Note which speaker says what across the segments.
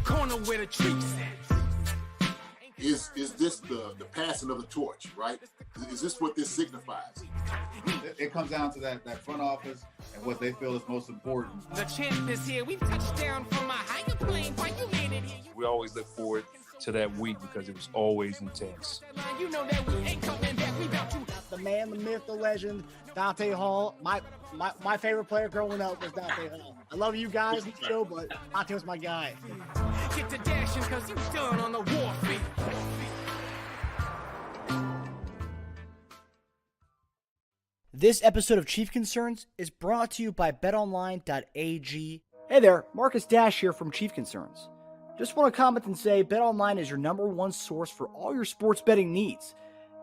Speaker 1: corner where the treats at.
Speaker 2: Is this the passing of the torch, right? Is this what this signifies?
Speaker 3: It comes down to that front office and what they feel is most important.
Speaker 1: The champ is here. We touched down from a higher plane. Why you made it here?
Speaker 4: We always look forward to that week because it was always intense.
Speaker 1: You know that we ain't coming back. We about to.
Speaker 5: The man, the myth, the legend, Dante Hall. My favorite player growing up was Dante Hall. I love you guys, Joe, but Dante was my guy.
Speaker 1: Get to dashing because you done on the warfare.
Speaker 5: This episode of Chief Concerns is brought to you by betonline.ag. Hey there, Marcus Dash here from Chief Concerns. Just want to comment and say BetOnline is your #1 source for all your sports betting needs.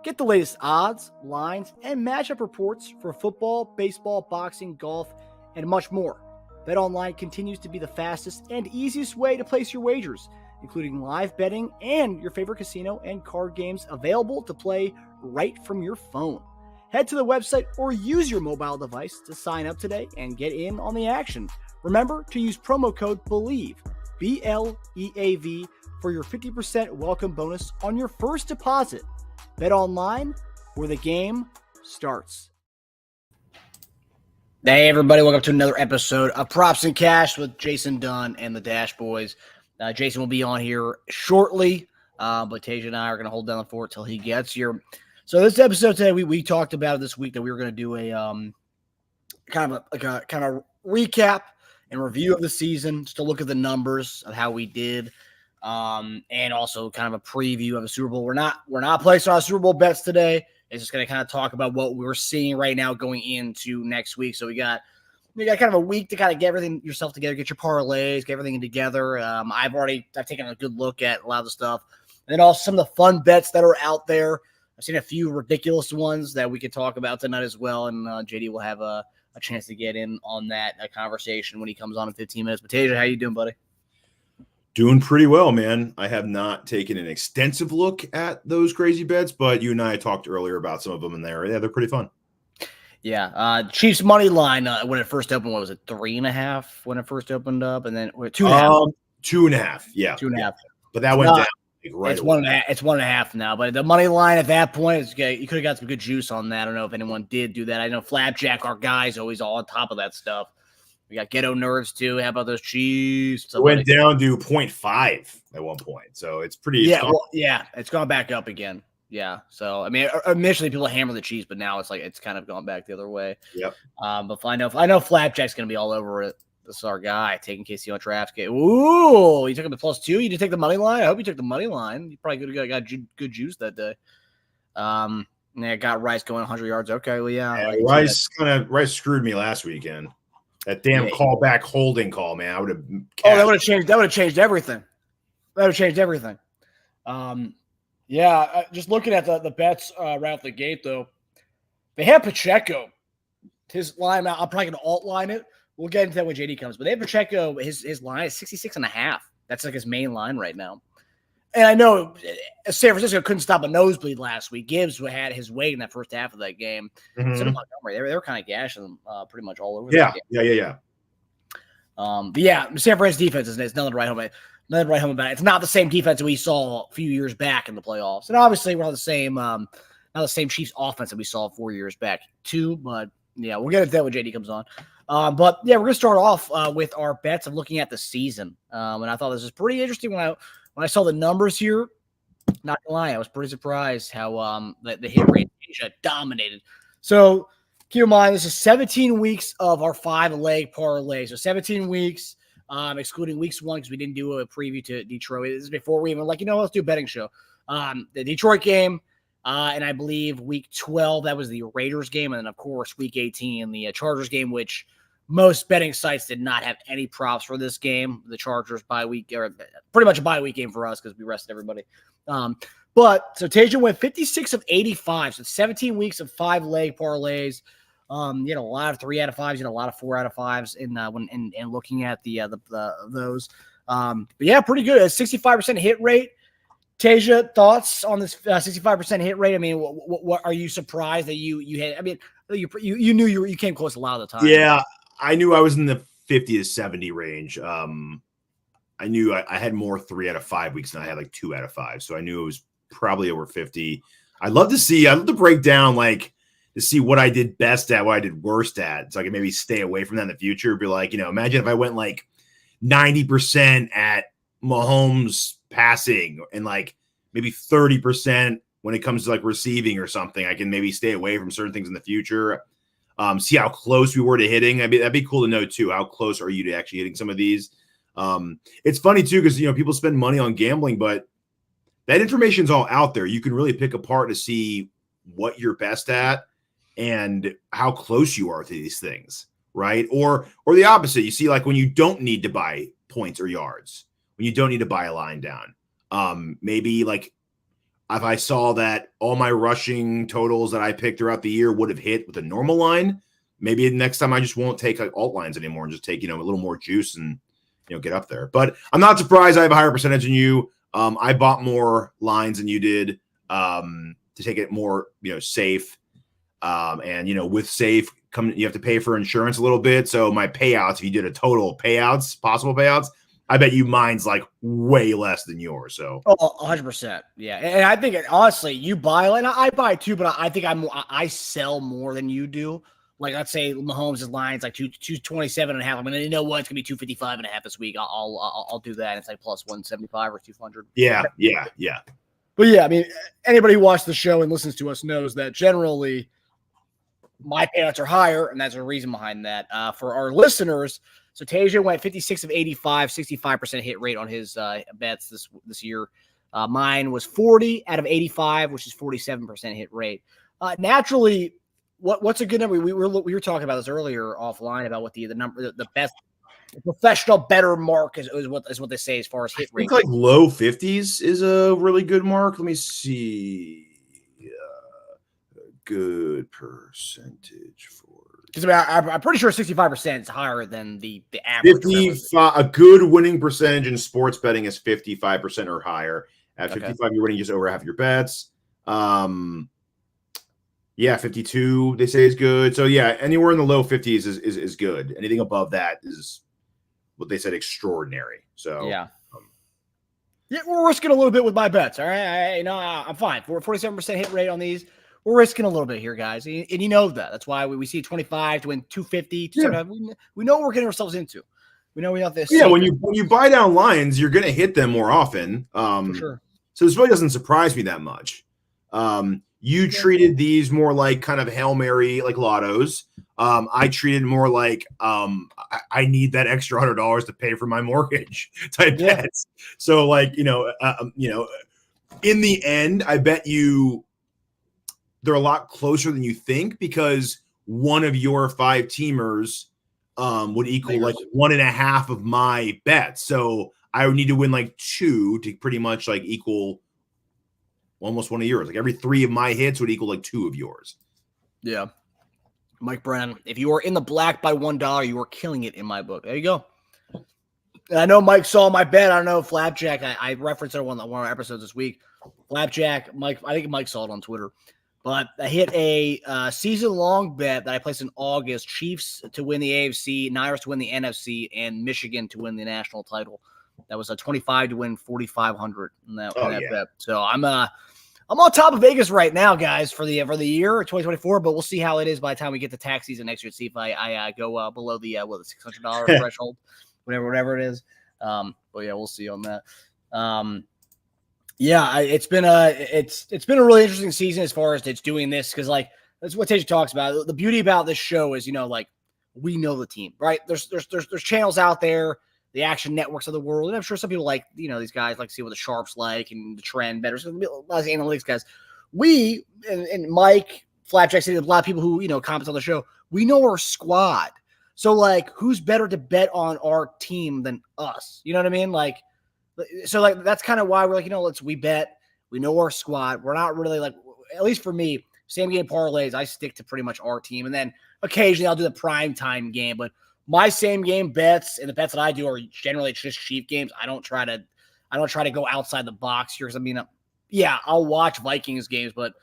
Speaker 5: Get the latest odds, lines, and matchup reports for football, baseball, boxing, golf, and much more. BetOnline continues to be the fastest and easiest way to place your wagers, including live betting and your favorite casino and card games available to play right from your phone. Head to the website or use your mobile device to sign up today and get in on the action. Remember to use promo code BELIEVE, BLEAV, for your 50% welcome bonus on your first deposit. Bet online, where the game starts. Hey everybody, welcome to another episode of Props and Cash with Jason Dunn and the Dash Boys. Jason will be on here shortly, but Teja and I are going to hold down the fort till he gets here. So this episode today, we talked about this week that we were going to do a kind of recap and review of the season, just to look at the numbers of how we did, and also kind of a preview of the Super Bowl. We're not placing our Super Bowl bets today. It's just going to kind of talk about what we're seeing right now going into next week. So we got kind of a week to kind of get everything yourself together, get your parlays, get everything together. I've taken a good look at a lot of the stuff, and then also some of the fun bets that are out there. I've seen a few ridiculous ones that we could talk about tonight as well, and JD will have a chance to get in on that conversation when he comes on in 15 minutes. But Teja, how you doing, buddy?
Speaker 6: Doing pretty well, man. I have not taken an extensive look at those crazy bets, but you and I talked earlier about some of them in there. Yeah, they're pretty fun.
Speaker 5: Yeah. Chiefs money line when it first opened, what was it, 3.5 when it first opened up? And then 2.5.
Speaker 6: 2.5. Yeah.
Speaker 5: 2.5.
Speaker 6: But that went down. Right,
Speaker 5: it's 1.5. It's 1.5 now, but the money line at that point you could have got some good juice on that. I don't know if anyone did do that. I know Flapjack, our guy's always all on top of that stuff. We got ghetto nerves too. How about those Chiefs?
Speaker 6: It went down to 0.5 at one point, so it's pretty.
Speaker 5: It's gone back up again. Yeah, so I mean, initially people hammer the Chiefs, but now it's kind of gone back the other way.
Speaker 6: Yep.
Speaker 5: But I know Flapjack's gonna be all over it. This is our guy taking KC on DraftKings. Ooh, you took him to +2. You did take the money line. I hope you took the money line. You probably could have got good juice that day. Yeah, got Rice going 100 yards. Okay, well, yeah.
Speaker 6: Rice screwed me last weekend. That damn callback holding call, man. I would have.
Speaker 5: That would have changed. That would have changed everything. Just looking at the bets right out the gate, though, they have Pacheco. His line, I'm probably going to alt line it. We'll get into that when JD comes. But they have Pacheco, his line is 66.5. That's like his main line right now. And I know San Francisco couldn't stop a nosebleed last week. Gibbs had his weight in that first half of that game.
Speaker 6: Mm-hmm.
Speaker 5: So Montgomery, they were kind of gashing them pretty much all over. Yeah. But yeah, San Francisco's defense is nothing to write home about. Nothing to write home about it. It's not the same defense that we saw a few years back in the playoffs. And obviously we're not the same Chiefs offense that we saw 4 years back too. But yeah, we'll get into that when JD comes on. But yeah, we're going to start off with our bets of looking at the season. And I thought this was pretty interesting when I saw the numbers here. Not gonna lie, I was pretty surprised how the hit rate dominated. So keep in mind, this is 17 weeks of our 5-leg parlay. So 17 weeks, excluding weeks 1 because we didn't do a preview to Detroit. This is before we even let's do a betting show. The Detroit game, and I believe week 12 that was the Raiders game, and then of course week 18 the Chargers game, which most betting sites did not have any props for this game. The Chargers bye week, or pretty much a bye week game for us because we rested everybody. But so Teja went 56 of 85. So 17 weeks of 5-leg parlays. You had a lot of 3 out of 5s. You had a lot of 4 out of 5s in looking at those. But yeah, pretty good. A 65% hit rate. Teja, thoughts on this 65% hit rate? I mean, what are you surprised that you had? I mean, you knew you came close a lot of the time.
Speaker 6: Yeah. I knew I was in the 50 to 70 range. I I knew I had more 3 out of 5 weeks than I had like 2 out of 5. So I knew it was probably over 50. I'd love to break down like to see what I did best at, what I did worst at. So I can maybe stay away from that in the future. Be like, imagine if I went like 90% at Mahomes passing and like maybe 30% when it comes to like receiving or something. I can maybe stay away from certain things in the future. See how close we were to hitting. That'd be cool to know too. How close are you to actually hitting some of these? It's funny too, because people spend money on gambling, but that information's all out there. You can really pick apart to see what you're best at and how close you are to these things, right? Or the opposite. You see, like when you don't need to buy points or yards, when you don't need to buy a line down. Maybe like if I saw that all my rushing totals that I picked throughout the year would have hit with a normal line, maybe next time I just won't take like alt lines anymore and just take, a little more juice and, get up there. But I'm not surprised I have a higher percentage than you. I bought more lines than you did to take it more, safe. And, with safe, you have to pay for insurance a little bit. So my payouts, if you did a total possible payouts, I bet you mine's like way less than yours. So
Speaker 5: 100%. Yeah. And I think honestly, you buy, and I buy too, but I think I sell more than you do. Like, let's say Mahomes' line's like 227 and a half. I mean, you know what? It's going to be 255 and a half this week. I'll do that. And it's like plus 175 or 200.
Speaker 6: Yeah.
Speaker 5: But yeah, I mean, anybody who watches the show and listens to us knows that generally my payouts are higher, and that's a reason behind that. For our listeners, so Teja went 56 of 85, 65% hit rate on his bets this year. Mine was 40 out of 85, which is 47% hit rate. Naturally, what's a good number? We were talking about this earlier offline about what the number, the best professional better mark is what they say as far as hit rate.
Speaker 6: I think like low 50s is a really good mark. Let me see. Good percentage for.
Speaker 5: Because I'm pretty sure 65% is higher than the average.
Speaker 6: 55, a good winning percentage in sports betting is 55% or higher. At 55, you're winning just over half your bets. 52 they say is good. So yeah, anywhere in the low 50s is good. Anything above that is what they said extraordinary. So
Speaker 5: yeah. We're risking a little bit with my bets. All right, I'm fine. We're 47% hit rate on these. We're risking a little bit here, guys, and you know that. That's why we see 25 to win 250. Yeah. We know what we're getting ourselves into. We know we have this.
Speaker 6: Yeah, when you buy down lines, you're going to hit them more often.
Speaker 5: For sure.
Speaker 6: So this really doesn't surprise me that much. You treated these more like kind of Hail Mary, like lottos. I treated more like I need that extra $100 to pay for my mortgage type bets. So like, in the end, I bet you they're a lot closer than you think, because one of your 5 teamers would equal like 1.5 of my bets. So I would need to win like 2 to pretty much like equal almost one of yours. Like every 3 of my hits would equal like 2 of yours.
Speaker 5: Yeah. Mike Brennan, if you are in the black by $1, you are killing it in my book. There you go. And I know Mike saw my bet. I don't know, Flapjack. I referenced it on one of our episodes this week. Flapjack, Mike, I think Mike saw it on Twitter. But I hit a season-long bet that I placed in August: Chiefs to win the AFC, Niners to win the NFC, and Michigan to win the national title. That was a 25 to win 4,500 in that bet. So I'm on top of Vegas right now, guys, for the year 2024. But we'll see how it is by the time we get to tax season next year. See if I go below the $600 threshold, whatever it is. But yeah, we'll see on that. Yeah, it's been a really interesting season as far as it's doing this, because like that's what Teja talks about. The beauty about this show is, like we know the team, right? There's channels out there, the action networks of the world, and I'm sure some people like these guys like to see what the sharps like and the trend better. So a lot of analytics guys. We and Mike Flapjack said a lot of people who comment on the show. We know our squad, so like who's better to bet on our team than us? You know what I mean? Like. So like that's kind of why we're like, we bet, we know our squad. We're not really like, at least for me, same game parlays, I stick to pretty much our team. And then occasionally I'll do the prime time game, but my same game bets and the bets that I do are generally just cheap games. I don't try to go outside the box here. Cause I'll watch Vikings games, but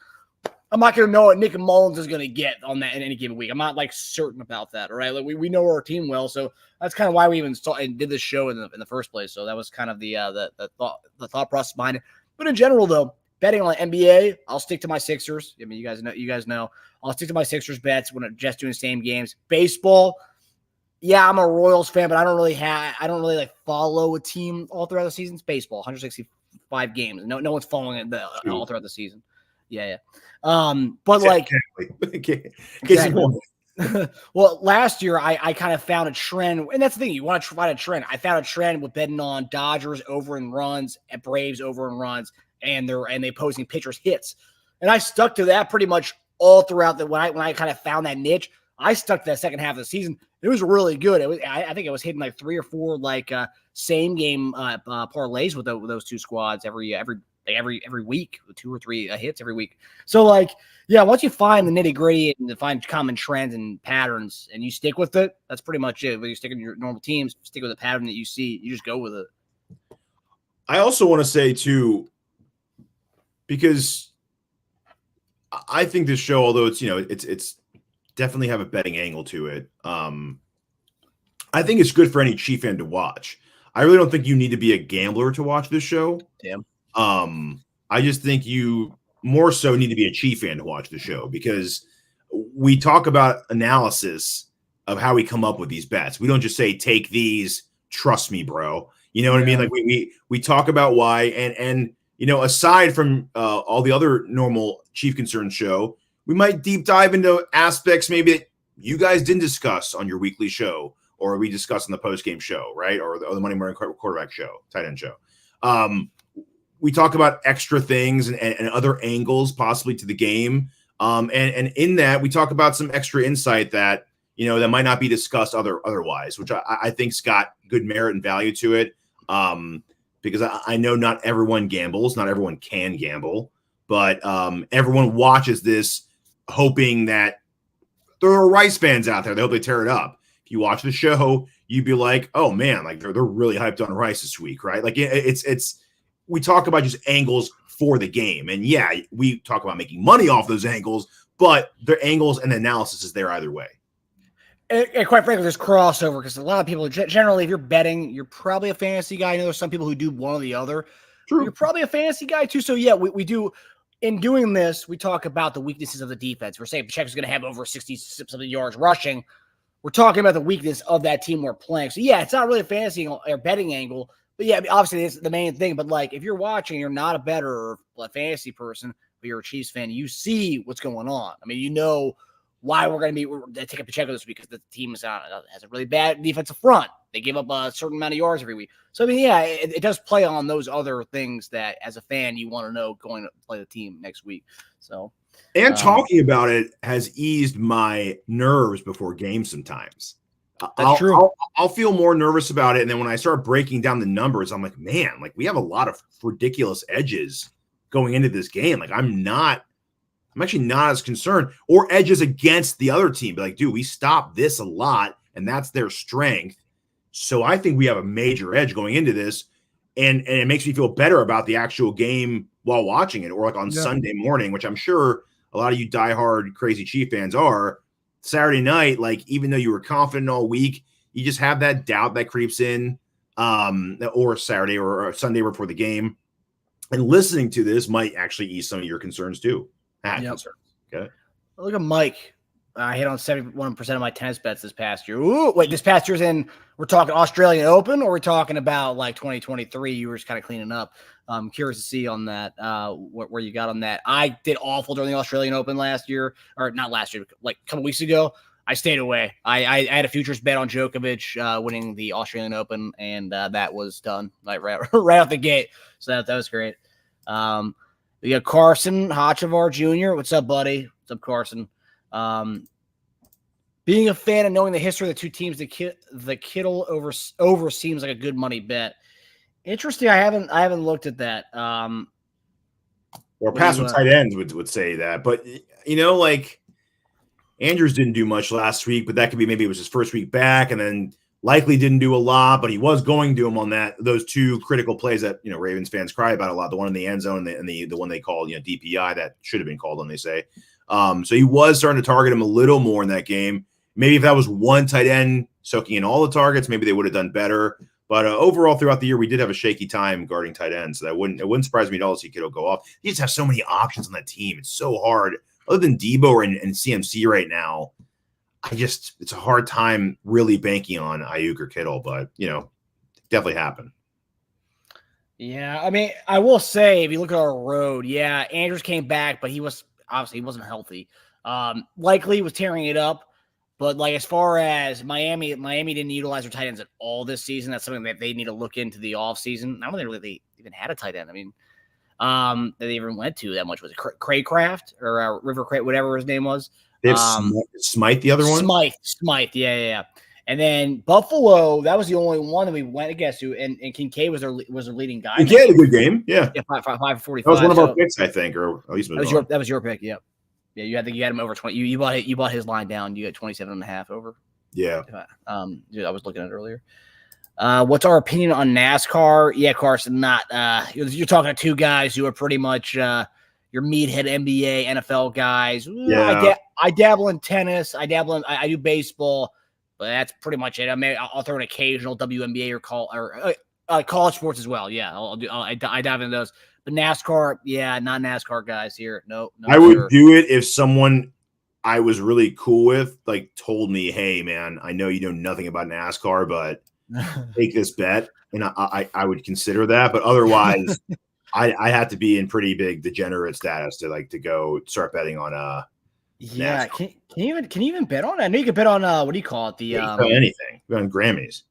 Speaker 5: I'm not going to know what Nick Mullins is going to get on that in any given week. I'm not like certain about that. All right. Like we know our team well. So that's kind of why we even did this show in the first place. So that was kind of the thought process behind it. But in general though, betting on NBA, I'll stick to my Sixers. I mean, you guys know I'll stick to my Sixers bets when I'm just doing the same games. Baseball. Yeah, I'm a Royals fan, but I don't really like follow a team all throughout the season. It's baseball, 165 games. No one's following it all throughout the season. Yeah. But like, exactly. Well, last year I kind of found a trend, and that's the thing. You want to find a trend. I found a trend with betting on Dodgers over in runs and Braves over in runs, and they posting pitchers hits, and I stuck to that pretty much all throughout when I kind of found that niche. I stuck to that second half of the season. It was really good. I think it was hitting like 3 or 4 like same game parlays with those two squads every week, 2 or 3 hits every week. So like, yeah, once you find the nitty gritty and find common trends and patterns and you stick with it, that's pretty much it. When you stick in your normal teams, stick with the pattern that you see, you just go with it.
Speaker 6: I also want to say too, because I think this show, although it's definitely have a betting angle to it. I think it's good for any Chief fan to watch. I really don't think you need to be a gambler to watch this show.
Speaker 5: Damn.
Speaker 6: I just think you more so need to be a Chief fan to watch the show, because we talk about analysis of how we come up with these bets. We don't just say, take these, trust me, bro. You know what I mean? Like we talk about why, and aside from all the other normal Chief Concern show, we might deep dive into aspects maybe that you guys didn't discuss on your weekly show, or we discussed on the post-game show, right? Or the Monday Morning Quarterback show, tight end show. We talk about extra things and other angles possibly to the game. And in that, we talk about some extra insight that, that might not be discussed otherwise, which I think's got good merit and value to it. Because I know not everyone gambles, not everyone can gamble, but everyone watches this hoping that there are Rice fans out there. They hope they tear it up. If you watch the show, you'd be like, oh man, like they're really hyped on Rice this week, right? Like it's we talk about just angles for the game. And yeah, we talk about making money off those angles, but the angles and analysis is there either way.
Speaker 5: And quite frankly, there's crossover because a lot of people generally, if you're betting, you're probably a fantasy guy. I know there's some people who do one or the other. True. You're probably a fantasy guy too. So yeah, we do. In doing this, we talk about the weaknesses of the defense. We're saying Pacheco's going to have over 60-something yards rushing. We're talking about the weakness of that team we're playing. So yeah, it's not really a fantasy or betting angle, but yeah, obviously it's the main thing. But like, if you're watching, you're not a better or a fantasy person, but you're a Chiefs fan, you see what's going on. I mean, you know why we're going to be taking Pacheco this week, because the team has a really bad defensive front. They give up a certain amount of yards every week. So, I mean, yeah, it does play on those other things that as a fan you want to know going to play the team next week. So,
Speaker 6: and talking about it has eased my nerves before games sometimes.
Speaker 5: That's true.
Speaker 6: I'll feel more nervous about it. And then when I start breaking down the numbers, I'm like, man, like we have a lot of ridiculous edges going into this game. Like I'm actually not as concerned, or edges against the other team. But like, dude, we stopped this a lot, and that's their strength. So I think we have a major edge going into this, and it makes me feel better about the actual game while watching it, or like on Sunday morning, which I'm sure a lot of you diehard crazy Chief fans are. Saturday night, like even though you were confident all week, you just have that doubt that creeps in, or Saturday or Sunday before the game. And listening to this might actually ease some of your concerns too. Concerns. Okay.
Speaker 5: Look at Mike. I hit on 71% of my tennis bets this past year. Ooh, wait, this past year's in, we're talking Australian Open, or we're talking about like 2023? You were just kind of cleaning up. I'm curious to see on that, where you got on that. I did awful during the Australian Open last year, or not last year, like a couple weeks ago. I stayed away. I had a futures bet on Djokovic winning the Australian Open, and that was done like right out the gate. So that was great. We got Carson Hochevar Jr. What's up, buddy? What's up, Carson? Being a fan and knowing the history of the two teams, the Kittle over seems like a good money bet. Interesting. I haven't looked at that.
Speaker 6: Or pass with tight ends would say that, but like Andrews didn't do much last week, but that could be maybe it was his first week back, and then likely didn't do a lot, but he was going to do them on those two critical plays that Ravens fans cry about a lot. The one in the end zone and the one they called DPI that should have been called on, they say. So he was starting to target him a little more in that game. Maybe if that was one tight end soaking in all the targets, maybe they would have done better. But overall, throughout the year, we did have a shaky time guarding tight ends. So it wouldn't surprise me at all to see Kittle go off. He just have so many options on that team. It's so hard. Other than Deebo and CMC right now, it's a hard time really banking on Ayuk or Kittle. But definitely happen.
Speaker 5: Yeah, I mean, I will say if you look at our road, yeah, Andrews came back, but he wasn't healthy. Likely was tearing it up. But like as far as Miami didn't utilize their tight ends at all this season. That's something that they need to look into the offseason. I don't think they even had a tight end. I mean, that they even went to that much. Was it Craycraft or River Cray, whatever his name was?
Speaker 6: They have Smythe, the other one?
Speaker 5: Smythe, yeah. And then Buffalo, that was the only one that we went against to, and Kincaid was their leading guy.
Speaker 6: Kincaid had a good game, yeah.
Speaker 5: Yeah, 5 for 45.
Speaker 6: That was one of our picks, I think, or at least
Speaker 5: that was your pick, yeah. Yeah, you had him over 20. You bought his line down. You got 27.5 over.
Speaker 6: Yeah.
Speaker 5: I was looking at it earlier. What's our opinion on NASCAR? Yeah, Carson, not you're talking to two guys who are pretty much your meathead NBA, NFL guys.
Speaker 6: Yeah.
Speaker 5: I dabble in tennis. I do baseball, but that's pretty much it. I mean, I'll throw an occasional WNBA or college sports as well. Yeah, I dive into those. But NASCAR, yeah, not NASCAR guys here. No.
Speaker 6: I would do it if someone I was really cool with told me, "Hey, man, I know you know nothing about NASCAR, but take this bet," and I would consider that. But otherwise, I have to be in pretty big degenerate status to go start betting on
Speaker 5: Yeah,
Speaker 6: NASCAR.
Speaker 5: can you even bet on it? I know you can bet on what do you call it? The
Speaker 6: anything on Grammys.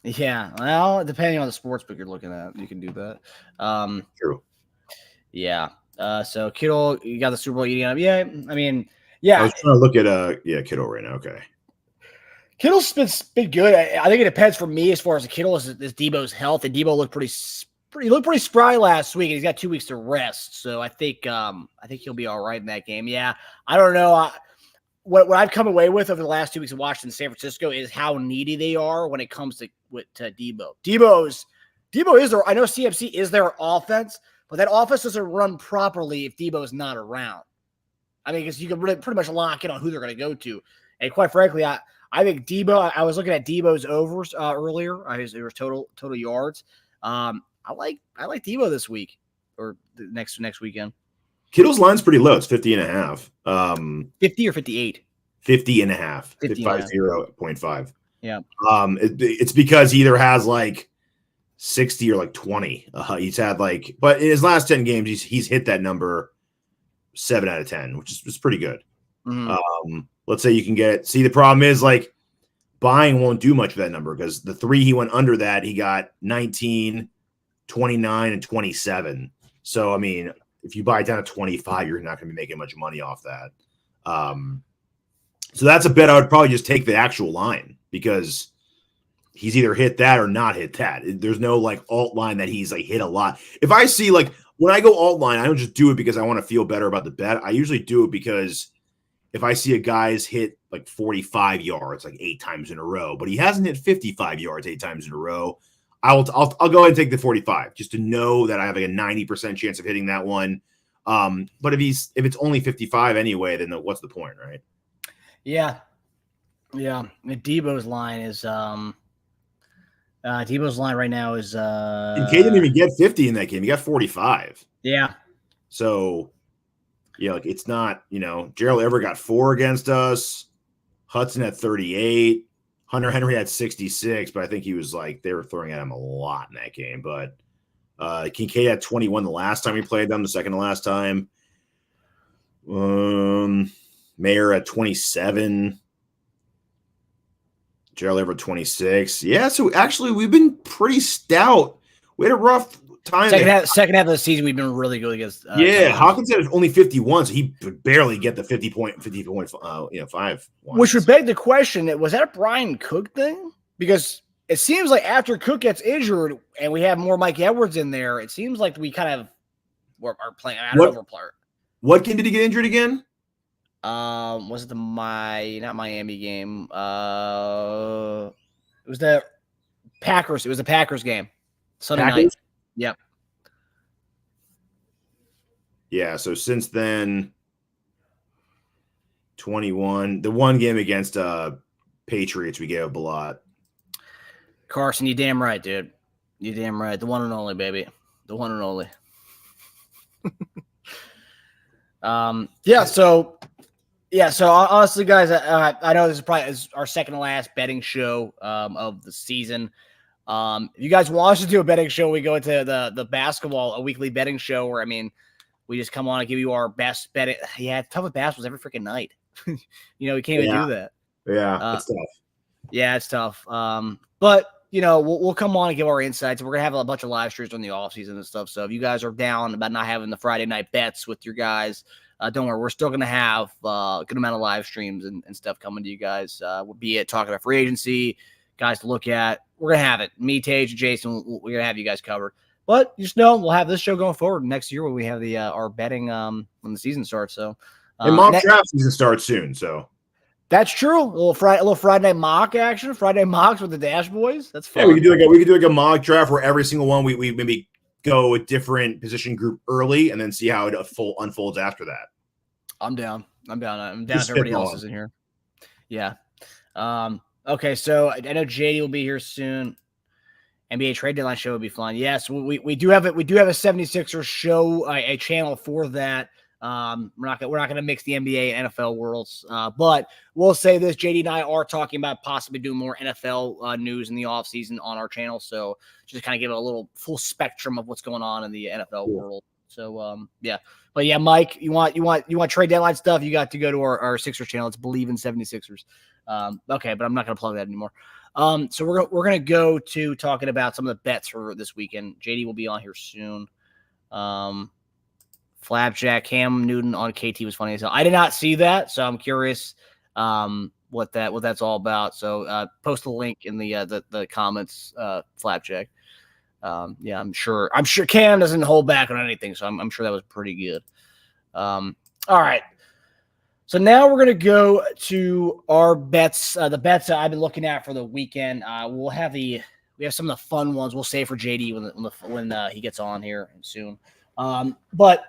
Speaker 5: Yeah, well, depending on the sports book you're looking at, you can do that.
Speaker 6: True.
Speaker 5: Yeah. So Kittle, you got the Super Bowl eating up. Yeah, I mean, yeah.
Speaker 6: I was trying to look at Kittle right now. Okay.
Speaker 5: Kittle's been good. I think it depends for me as far as the Kittle is Deebo's health, and Deebo looked pretty spry last week, and he's got 2 weeks to rest. So I think he'll be all right in that game. Yeah, I don't know. What I've come away with over the last 2 weeks of watching San Francisco is how needy they are when it comes to Deebo. Deebo is I know CMC is their offense, but that offense doesn't run properly if Deebo is not around. I mean, because you can really pretty much lock in on who they're going to go to. And quite frankly, I think Deebo. I was looking at Deebo's overs earlier. It was total yards. I like Deebo this week or the next weekend.
Speaker 6: Kittle's line's pretty low. It's 50.5.
Speaker 5: 50 or 58?
Speaker 6: 50.5. 50.5.
Speaker 5: Yeah.
Speaker 6: It's because he either has 60 or 20. He's had but in his last 10 games, he's hit that number 7 out of 10, which is pretty good.
Speaker 5: Mm-hmm.
Speaker 6: Let's say you can get. See, the problem is buying won't do much of that number because the 3 he went under that, he got 19, 29, and 27. So I mean, if you buy it down to 25, you're not going to be making much money off that. So that's a bet I would probably just take the actual line because he's either hit that or not hit that. There's no alt line that he's hit a lot. If I see when I go alt line, I don't just do it because I want to feel better about the bet. I usually do it because if I see a guy's hit 45 yards 8 times in a row, but he hasn't hit 55 yards 8 times in a row, I'll go ahead and take the 45 just to know that I have a 90% chance of hitting that one. But if it's only 55 anyway, then what's the point, right?
Speaker 5: Yeah. Deebo's line is Deebo's line right now is
Speaker 6: and K didn't even get 50 in that game. He got 45.
Speaker 5: Yeah.
Speaker 6: So it's not, Gerald Everett got 4 against us. Hudson had 38. Hunter Henry had 66, but I think he was they were throwing at him a lot in that game. But Kincaid had 21 the last time we played them, the second to last time. Mayer at 27. Gerald Everett 26. Yeah, so actually we've been pretty stout. We had a rough time.
Speaker 5: Second half of the season, we've been really good against.
Speaker 6: Hawkins had only 51, so he could barely get the 50.5.
Speaker 5: Which would beg the question: was that a Brian Cook thing? Because it seems like after Cook gets injured and we have more Mike Edwards in there, it seems like we kind of are playing. I don't know.
Speaker 6: What game did he get injured again?
Speaker 5: Was it not Miami game? It was the Packers. It was the Packers game. Sunday
Speaker 6: Packers?
Speaker 5: night. Yep.
Speaker 6: Yeah, so since then, 21. The one game against Patriots, we gave up a lot.
Speaker 5: Carson, you damn right, dude. You damn right. The one and only, baby. The one and only. So honestly, guys, I know this is probably our second to last betting show of the season. If you guys want us to do a betting show, we go into the basketball, a weekly betting show where, I mean, we just come on and give you our best betting. Yeah, it's tough with basketballs every freaking night. We can't even do that.
Speaker 6: Yeah, it's tough.
Speaker 5: Yeah, it's tough. But we'll come on and give our insights. We're gonna have a bunch of live streams on the off season and stuff. So if you guys are down about not having the Friday night bets with your guys, don't worry. We're still gonna have a good amount of live streams and stuff coming to you guys. Be it talking about free agency, guys to look at. We're gonna have it. Me, Teja, Jason. We're gonna have you guys covered. But you just know we'll have this show going forward next year when we have the our betting when the season starts. So
Speaker 6: and mock draft season starts soon. So
Speaker 5: that's true. A little Friday night mock action. Friday mocks with the Dash Boys. That's fun.
Speaker 6: Yeah, we could do like a mock draft where every single one we maybe go a different position group early and then see how it unfolds after that.
Speaker 5: I'm down. I'm down if everybody else is in here. Yeah. Okay, so I know JD will be here soon. NBA trade deadline show would be fun. Yes, we do have it. We do have a 76ers show, a channel for that. We're not gonna mix the NBA and NFL worlds, but we'll say this: JD and I are talking about possibly doing more NFL news in the offseason on our channel. So just kind of give it a little full spectrum of what's going on in the NFL world. So yeah, but yeah, Mike, you want trade deadline stuff? You got to go to our Sixers channel. It's Believe in 76ers. Okay, but I'm not gonna plug that anymore. So we're gonna go to talking about some of the bets for this weekend. JD will be on here soon. Flapjack Cam Newton on KT was funny as hell. I did not see that, so I'm curious what that's all about. So post the link in the comments, Flapjack. Yeah, I'm sure Cam doesn't hold back on anything, so I'm sure that was pretty good. All right. So now we're going to go to our bets, the bets that I've been looking at for the weekend. We have some of the fun ones we'll save for JD when he gets on here soon. But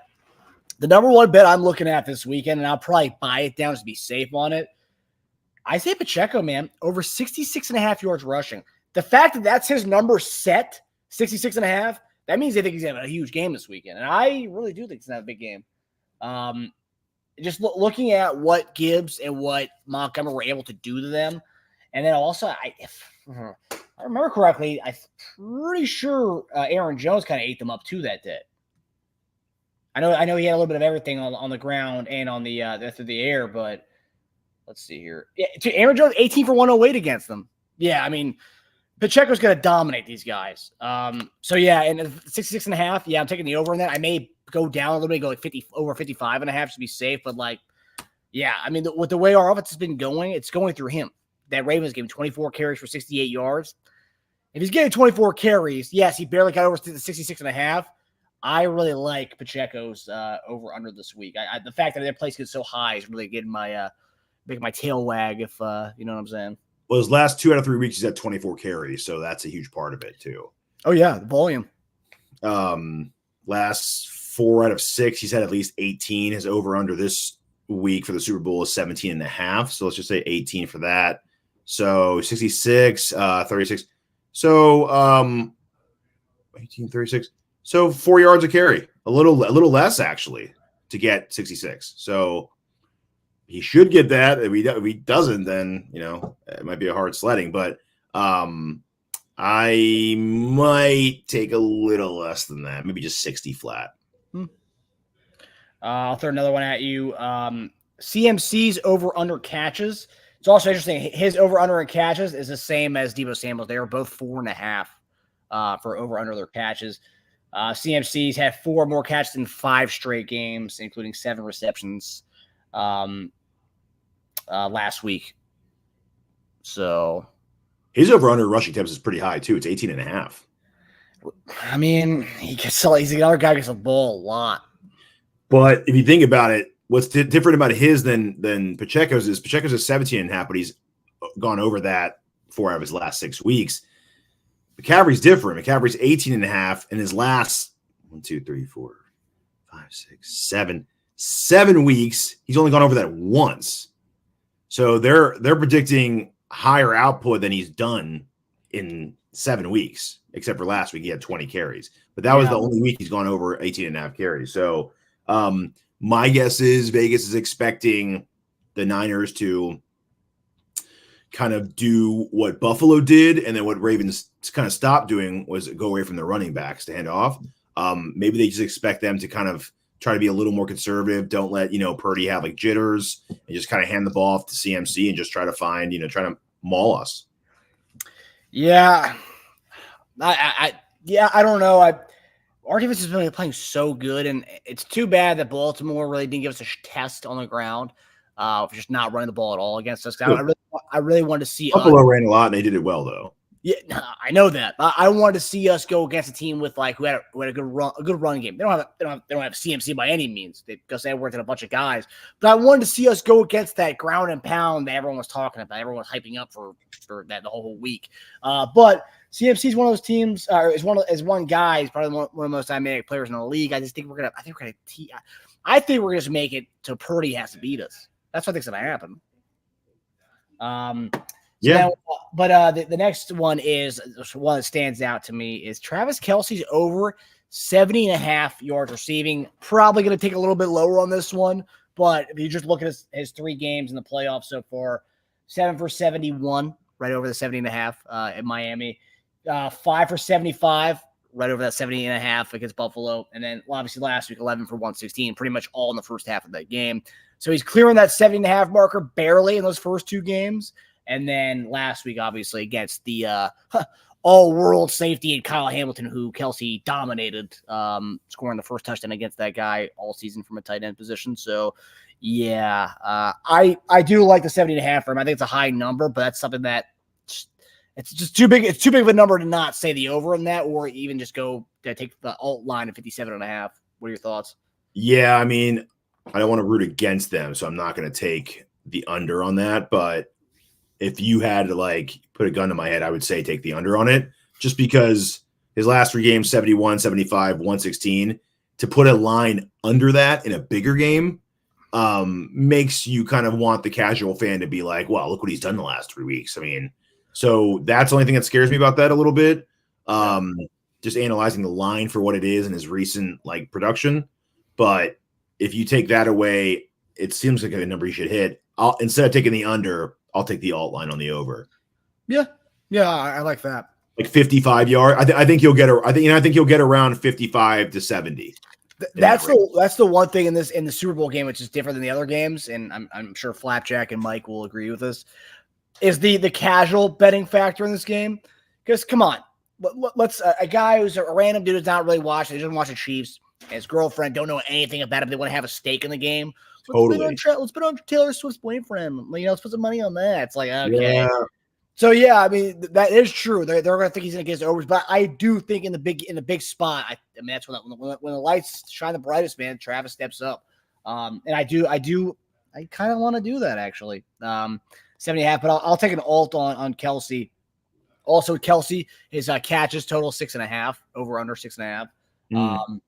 Speaker 5: the number one bet I'm looking at this weekend, and I'll probably buy it down to be safe on it. I say Pacheco, man, over 66.5 yards rushing. The fact that that's his number set, 66.5, that means they think he's having a huge game this weekend. And I really do think he's going to have a big game. Just looking at what Gibbs and what Montgomery were able to do to them. And then also, if I remember correctly, I'm pretty sure Aaron Jones kind of ate them up too that day. I know he had a little bit of everything on the ground and on the through the air, but let's see here. Yeah, Aaron Jones, 18 for 108 against them. Yeah, I mean, Pacheco's going to dominate these guys. So yeah, and 66.5, yeah, I'm taking the over in that. I may go down a little bit, go like 50 over 55.5 to be safe, but like, yeah, I mean, with the way our offense has been going, it's going through him. That Ravens gave him 24 carries for 68 yards. If he's getting 24 carries, yes, he barely got over to the 66.5. I really like Pacheco's over under this week. The fact that their place gets so high is really getting making my tail wag. If you know what I'm saying.
Speaker 6: Well, his last 2 out of 3 weeks, he's had 24 carries, so that's a huge part of it too.
Speaker 5: Oh yeah, the volume.
Speaker 6: Last 4 out of 6, he's had at least 18. His over under this week for the Super Bowl is 17.5. So let's just say 18 for that. So 66, 36. So 18, 36. So 4 yards a carry, a little less actually to get 66. So he should get that. If he doesn't, then it might be a hard sledding. But I might take a little less than that, maybe just 60 flat.
Speaker 5: I'll throw another one at you. CMC's over under catches. It's also interesting. His over under in catches is the same as Deebo Samuel's. They are both 4.5 for over under their catches. CMC's had 4 more catches in 5 straight games, including 7 receptions last week. So
Speaker 6: his over under rushing attempts is pretty high too. It's 18.5.
Speaker 5: I mean, he's another guy who gets the ball a lot.
Speaker 6: But if you think about it, what's different about his than Pacheco's is 17.5, but he's gone over that 4 out of his last 6 weeks. McCaffrey's different. McCaffrey's 18.5 in his last 1, 2, 3, 4, 5, 6, 7 weeks. He's only gone over that once. So they're predicting higher output than he's done in 7 weeks, except for last week he had 20 carries. But that was the only week he's gone over 18.5 carries. So my guess is Vegas is expecting the Niners to kind of do what Buffalo did, and then what Ravens kind of stopped doing was go away from the running backs to hand off. Maybe they just expect them to kind of try to be a little more conservative. Don't let, Purdy have like jitters, and just kind of hand the ball off to CMC and just try to find, try to maul us.
Speaker 5: Yeah. I don't know. Our defense has been playing so good, and it's too bad that Baltimore really didn't give us a test on the ground for just not running the ball at all against us. I really wanted to see
Speaker 6: Buffalo ran a lot, and they did it well, though.
Speaker 5: Yeah, I know that. I wanted to see us go against a team with who had a good run game. They don't have CMC by any means because they worked in a bunch of guys. But I wanted to see us go against that ground and pound that everyone was talking about. Everyone was hyping up for that the whole week. But CMC is one of those teams. Is one guy. He's probably one of the most dynamic players in the league. I think we're gonna just make it to Purdy has to beat us. That's what I think's gonna happen. The next one is one that stands out to me is Travis Kelce's over 70.5 yards receiving. Probably going to take a little bit lower on this one, but if you just look at his 3 games in the playoffs so far, 7 for 71, right over the 70.5 at Miami, 5 for 75, right over that 70.5 against Buffalo, and then obviously last week 11 for 116, pretty much all in the first half of that game. So he's clearing that 70.5 marker barely in those first 2 games. And then last week, obviously, against the all-world safety and Kyle Hamilton, who Kelce dominated, scoring the first touchdown against that guy all season from a tight end position. So, yeah, I do like the 70.5 for him. I think it's a high number, but that's something that it's just too big. It's too big of a number to not say the over in that, or even just go to take the alt line at 57.5. What are your thoughts?
Speaker 6: Yeah, I mean, I don't want to root against them, so I'm not going to take the under on that, but if you had to put a gun to my head, I would say take the under on it, just because his last 3 games, 71, 75, 116, to put a line under that in a bigger game makes you kind of want the casual fan to be like, well, look what he's done the last 3 weeks. I mean, so that's the only thing that scares me about that a little bit. Just analyzing the line for what it is in his recent production. But if you take that away, it seems like a number you should hit. Instead of taking the under, I'll take the alt line on the over. Yeah,
Speaker 5: I like that.
Speaker 6: 55 yard. I think he'll get. I think he'll get around 55 to 70.
Speaker 5: That's the one thing in the Super Bowl game which is different than the other games, and I'm sure Flapjack and Mike will agree with this. Is the casual betting factor in this game? Because come on, let's a guy who's a random dude who's not really watching. He doesn't watch the Chiefs. And his girlfriend don't know anything about it. They want to have a stake in the game.
Speaker 6: Totally.
Speaker 5: Let's put on Taylor Swift's boyfriend. Let's put some money on that. It's like, okay.
Speaker 6: Yeah.
Speaker 5: So yeah, I mean that is true. They're going to think he's going to get his overs, but I do think in the big spot, I mean that's when the lights shine the brightest, man. Travis steps up, and I kind of want to do that actually. 70.5, but I'll take an alt on Kelce. Also, Kelce his catches total 6.5, over under 6.5.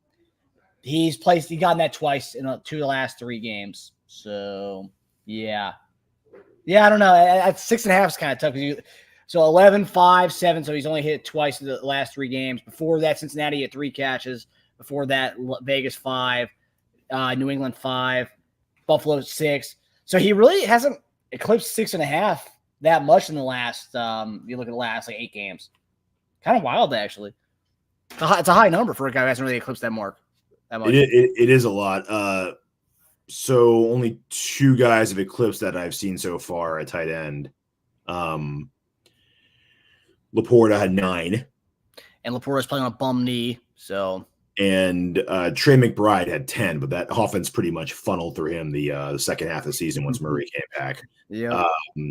Speaker 5: He's gotten that twice in 2 of the last 3 games. So, yeah. Yeah, I don't know. At 6.5 is kind of tough. So, 11, 5, 7. So, he's only hit twice in the last 3 games. Before that, Cincinnati had 3 catches. Before that, Vegas 5. New England 5. Buffalo 6. So, he really hasn't eclipsed 6.5 that much in the last, you look at the last 8 games. Kind of wild, actually. It's a high number for a guy who hasn't really eclipsed that mark.
Speaker 6: It is a lot. So only 2 guys have eclipsed that I've seen so far at tight end. Laporta had 9.
Speaker 5: And Laporta's playing on a bum knee.
Speaker 6: And Trey McBride had 10, but that offense pretty much funneled through him the second half of the season once Murray came back.
Speaker 5: Yeah.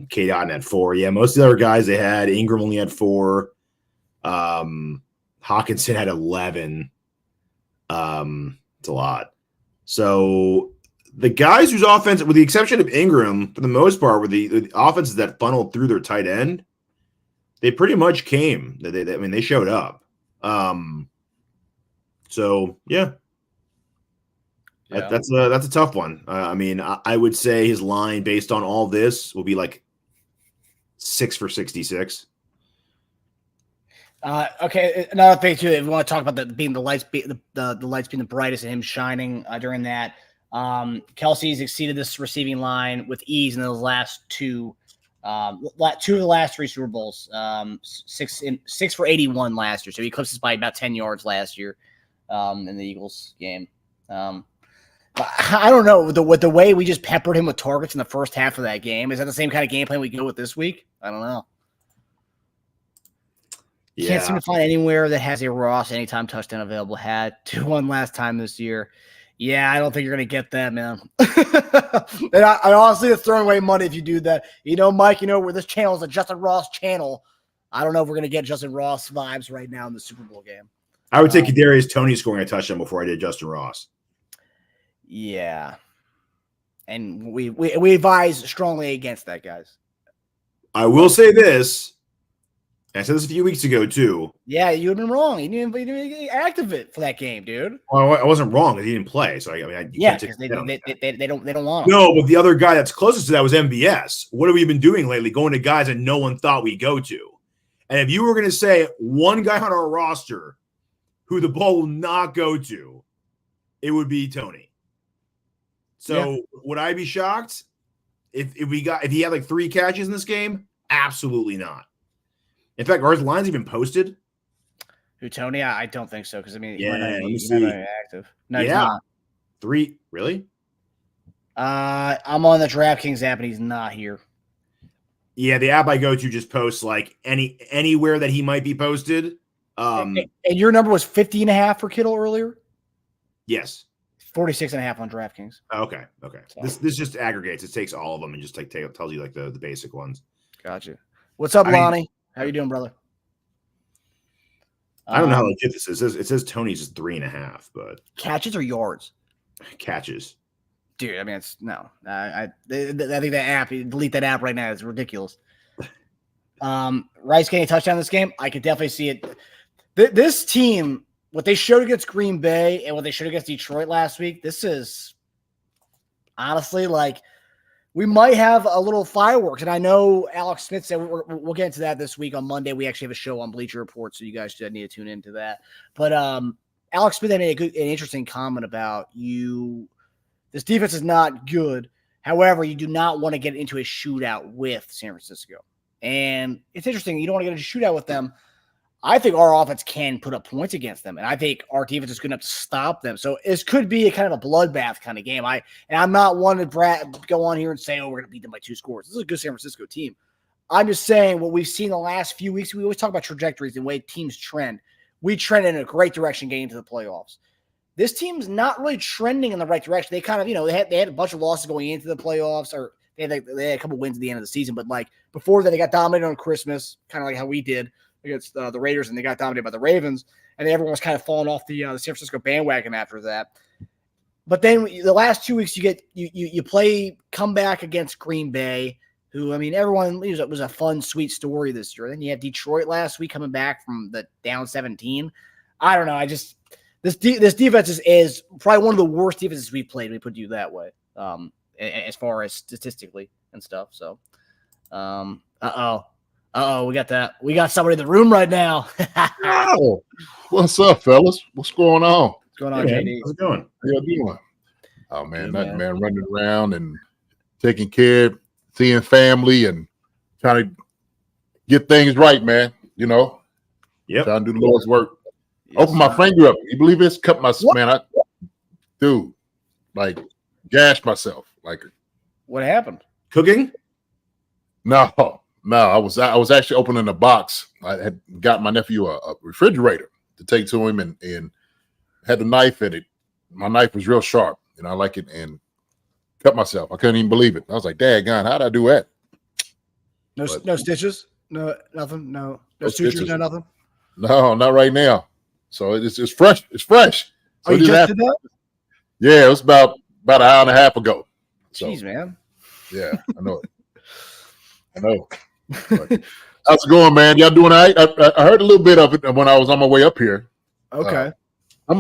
Speaker 6: Kate Otten had 4. Yeah, most of the other guys they had, Ingram only had 4. Hawkinson had 11. It's a lot. So the guys whose offense, with the exception of Ingram, for the most part, were the offenses that funneled through their tight end. They pretty much came. They showed up. So yeah. That's a tough one. I would say his line based on all this will be like 6 for 66.
Speaker 5: Okay, another thing too. If we want to talk about the lights being the brightest and him shining during that, Kelsey's exceeded this receiving line with ease in those last two of the last 3 Super Bowls. 6 for 81 last year, so he eclipsed us by about 10 yards last year in the Eagles game. I don't know with the way we just peppered him with targets in the first half of that game. Is that the same kind of game plan we go with this week? I don't know. Yeah. Can't seem to find anywhere that has a Ross anytime touchdown available. Had 2-1 last time this year. Yeah, I don't think you're going to get that, man. And I honestly, it's throwing away money if you do that. Mike, where this channel is a Justin Ross channel. I don't know if we're going to get Justin Ross vibes right now in the Super Bowl game.
Speaker 6: I would take Kadarius Toney scoring a touchdown before I did Justin Ross.
Speaker 5: Yeah. And we advise strongly against that, guys.
Speaker 6: I will say this. I said this a few weeks ago, too.
Speaker 5: Yeah, you have been wrong. You didn't get active it for that game, dude.
Speaker 6: Well, I wasn't wrong. He didn't play. So,
Speaker 5: because they don't want him.
Speaker 6: No, but the other guy that's closest to that was MBS. What have we been doing lately? Going to guys that no one thought we'd go to. And if you were going to say one guy on our roster who the ball will not go to, it would be Toney. So would I be shocked if he had like 3 catches in this game? Absolutely not. In fact, are his lines even posted?
Speaker 5: Who, Toney? I don't think so because he's not active. No, he's
Speaker 6: Yeah.
Speaker 5: not.
Speaker 6: 3, really?
Speaker 5: I'm on the DraftKings app and he's not here.
Speaker 6: Yeah, the app I go to just posts like anywhere that he might be posted.
Speaker 5: And your number was 50.5 for Kittle earlier?
Speaker 6: Yes.
Speaker 5: 46.5 on DraftKings.
Speaker 6: Okay. So. This just aggregates. It takes all of them and just tells you like the basic ones.
Speaker 5: Gotcha. What's up, Lonnie? How you doing, brother?
Speaker 6: I don't know how legit this is. It says Toney's is 3.5, but
Speaker 5: catches or yards?
Speaker 6: Catches.
Speaker 5: Dude, I mean, it's no. I think that app. Delete that app right now. It's ridiculous. Rice getting a touchdown in this game. I could definitely see it. This team, what they showed against Green Bay and what they showed against Detroit last week. This is honestly like we might have a little fireworks. And I know Alex Smith said we'll get into that this week on Monday. We actually have a show on Bleacher Report, so you guys should need to tune into that. But Alex Smith had made an interesting comment about you. This defense is not good. However, you do not want to get into a shootout with San Francisco. And it's interesting. You don't want to get into a shootout with them. I think our offense can put up points against them, and I think our defense is good enough to stop them. So this could be a kind of a bloodbath kind of game. I'm not one to go on here and say, we're going to beat them by 2 scores. This is a good San Francisco team. I'm just saying what we've seen the last few weeks. We always talk about trajectories and the way teams trend. We trend in a great direction getting into the playoffs. This team's not really trending in the right direction. They kind of, they had a bunch of losses going into the playoffs, or they had a couple wins at the end of the season. But like before that, they got dominated on Christmas, kind of like how we did against the Raiders, and they got dominated by the Ravens, and then everyone was kind of falling off the San Francisco bandwagon after that. But then the last 2 weeks, you play comeback against Green Bay, who, I mean, everyone, it was a fun, sweet story this year. Then you had Detroit last week coming back from the down 17. I don't know. This defense is probably one of the worst defenses we've played. We put you that way, as far as statistically and stuff. So, we got that. We got somebody in the room right now.
Speaker 7: Oh, what's up, fellas? What's going on?
Speaker 5: What's going on, JD?
Speaker 6: How's it going?
Speaker 7: How you doing? Oh man, nothing, man. Running around and taking care, seeing family, and trying to get things right, man.
Speaker 6: Yep.
Speaker 7: Trying to do the Lord's work.
Speaker 5: Yes,
Speaker 7: Open my finger up. You believe this? Cut my man. Gashed myself. Like,
Speaker 5: what happened?
Speaker 6: Cooking?
Speaker 7: No. I was actually opening a box. I had got my nephew a refrigerator to take to him, and had the knife in it. My knife was real sharp, and I like it, and cut myself. I couldn't even believe it. I was like, "Daggone, how'd I do that?"
Speaker 5: No stitches, no nothing, no sutures,
Speaker 7: stitches.
Speaker 5: no nothing.
Speaker 7: No, not right now. So it's fresh. It's fresh. So
Speaker 5: You just did that?
Speaker 7: Yeah, it was about an hour and a half ago. So,
Speaker 5: Jeez, man.
Speaker 7: Yeah, I know it. I know. But How's it going, man? Y'all doing all right? I heard a little bit of it when I was on my way up here.
Speaker 5: Okay.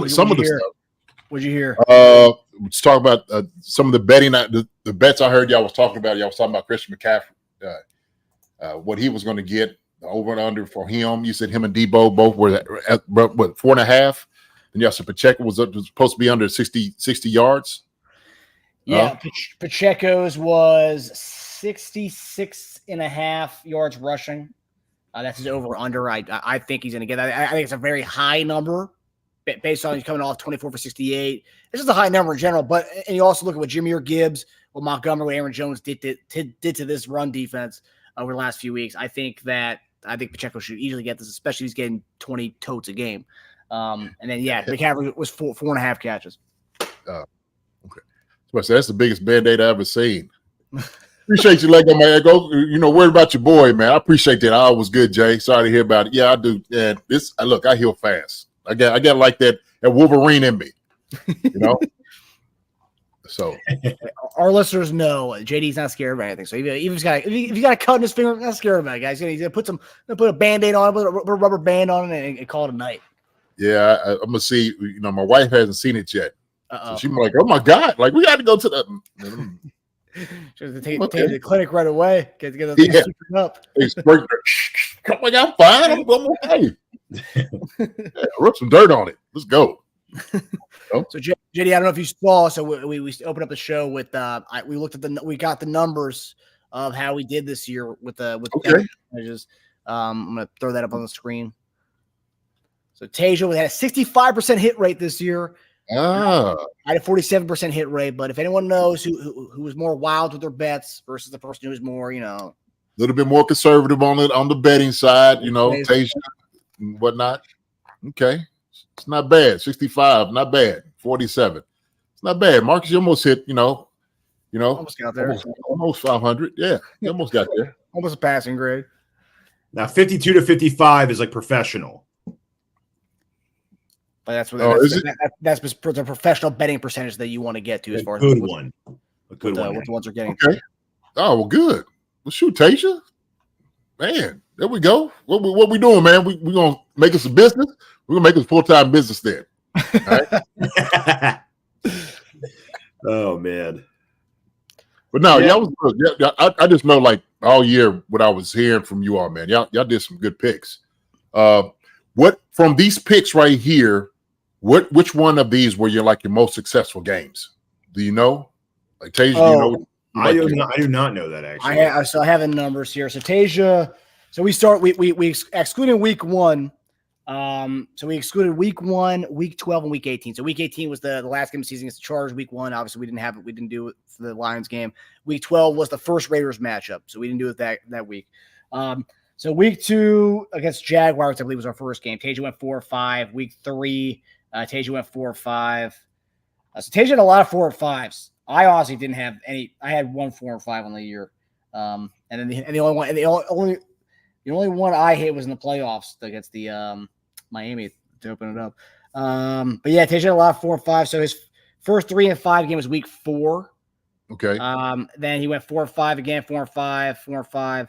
Speaker 7: Some of the stuff.
Speaker 5: What'd you hear?
Speaker 7: Let's talk about some of the betting. The bets I heard y'all was talking about. Y'all was talking about Christian McCaffrey, what he was going to get, the over and under for him. You said him and Deebo both were at what, 4.5? And y'all said Pacheco was supposed to be under 60 yards.
Speaker 5: Yeah, Pacheco's was 66.5 yards rushing. That's his over under. I think he's going to get that. I think it's a very high number based on he's coming off 24 for 68. This is a high number in general, and you also look at what Jahmyr Gibbs, what Montgomery, what Aaron Jones did to this run defense over the last few weeks. I think Pacheco should easily get this, especially if he's getting 20 totes a game. And then McCaffrey was 4.5 catches.
Speaker 7: Okay. So that's the biggest Band-Aid I ever seen. Appreciate you, Lego man. Go, worried about your boy, man. I appreciate that. I was good, Jay. Sorry to hear about it. Yeah, I do. And I heal fast. I got like that Wolverine in me. So
Speaker 5: our listeners know JD's not scared of anything. So if he's got a cut in his finger, not scared about it, guys. He's gonna put a Band-Aid on, put a rubber band on it, and call it a night.
Speaker 7: Yeah, I'm gonna see. My wife hasn't seen it yet.
Speaker 5: So
Speaker 7: she's like, "Oh my god! Like we got to go to the."
Speaker 5: She has to take it to the clinic right away. Get the thing super up.
Speaker 7: I'm like, I'm fine. I'm okay. Rub some dirt on it. Let's go.
Speaker 5: So JD, I don't know if you saw. So we opened up the show with we got the numbers of how we did this year with percentages. I'm gonna throw that up on the screen. So Teja had a 65% hit rate this year. I had a 47% hit rate, but if anyone knows who was more wild with their bets versus the person who was more,
Speaker 7: a little bit more conservative on the betting side, Teja and whatnot. Okay, it's not bad. 65, not bad. 47, it's not bad. Marcus, you almost hit,
Speaker 5: almost got there,
Speaker 7: almost 500. Yeah, you almost got there.
Speaker 5: Almost a passing grade.
Speaker 6: Now 52 to 55 is like professional.
Speaker 5: But that's what that's the professional betting percentage that you want to get to as far as
Speaker 6: a good
Speaker 5: one. What the ones are getting.
Speaker 7: Okay. Oh, well, good. Well, shoot, Teja. Man, there we go. What we doing, man? We're going to make us a business. We're going to make us full-time business then. All right?
Speaker 6: Oh, man.
Speaker 7: But no, y'all was good. Yeah, I just know, like, all year what I was hearing from you all, man. Y'all did some good picks. What from these picks right here, which one of these were your most successful games? Do you know? Like Teja, do you know?
Speaker 6: I do not know that actually.
Speaker 5: I have the numbers here. So Teja, we excluded week 1. So we excluded week 1, week 12, and week 18. So week 18 was the last game of the season against the Chargers. Week 1, obviously we didn't do it for the Lions game. Week 12 was the first Raiders matchup, so we didn't do it that week. So week 2 against Jaguars, I believe, was our first game. Teja went 4-5. Week 3, Teja went 4-5. So Teja had a lot of 4 or 5s. I honestly didn't have any. I had 1 4 and 5 on the year, and then the only one I hit was in the playoffs against the Miami to open it up. But yeah, Teja had a lot of 4 and 5. So his first 3 and 5 game was week 4.
Speaker 7: Okay.
Speaker 5: Then he went 4 and 5 again, 4 and 5, 4 and 5.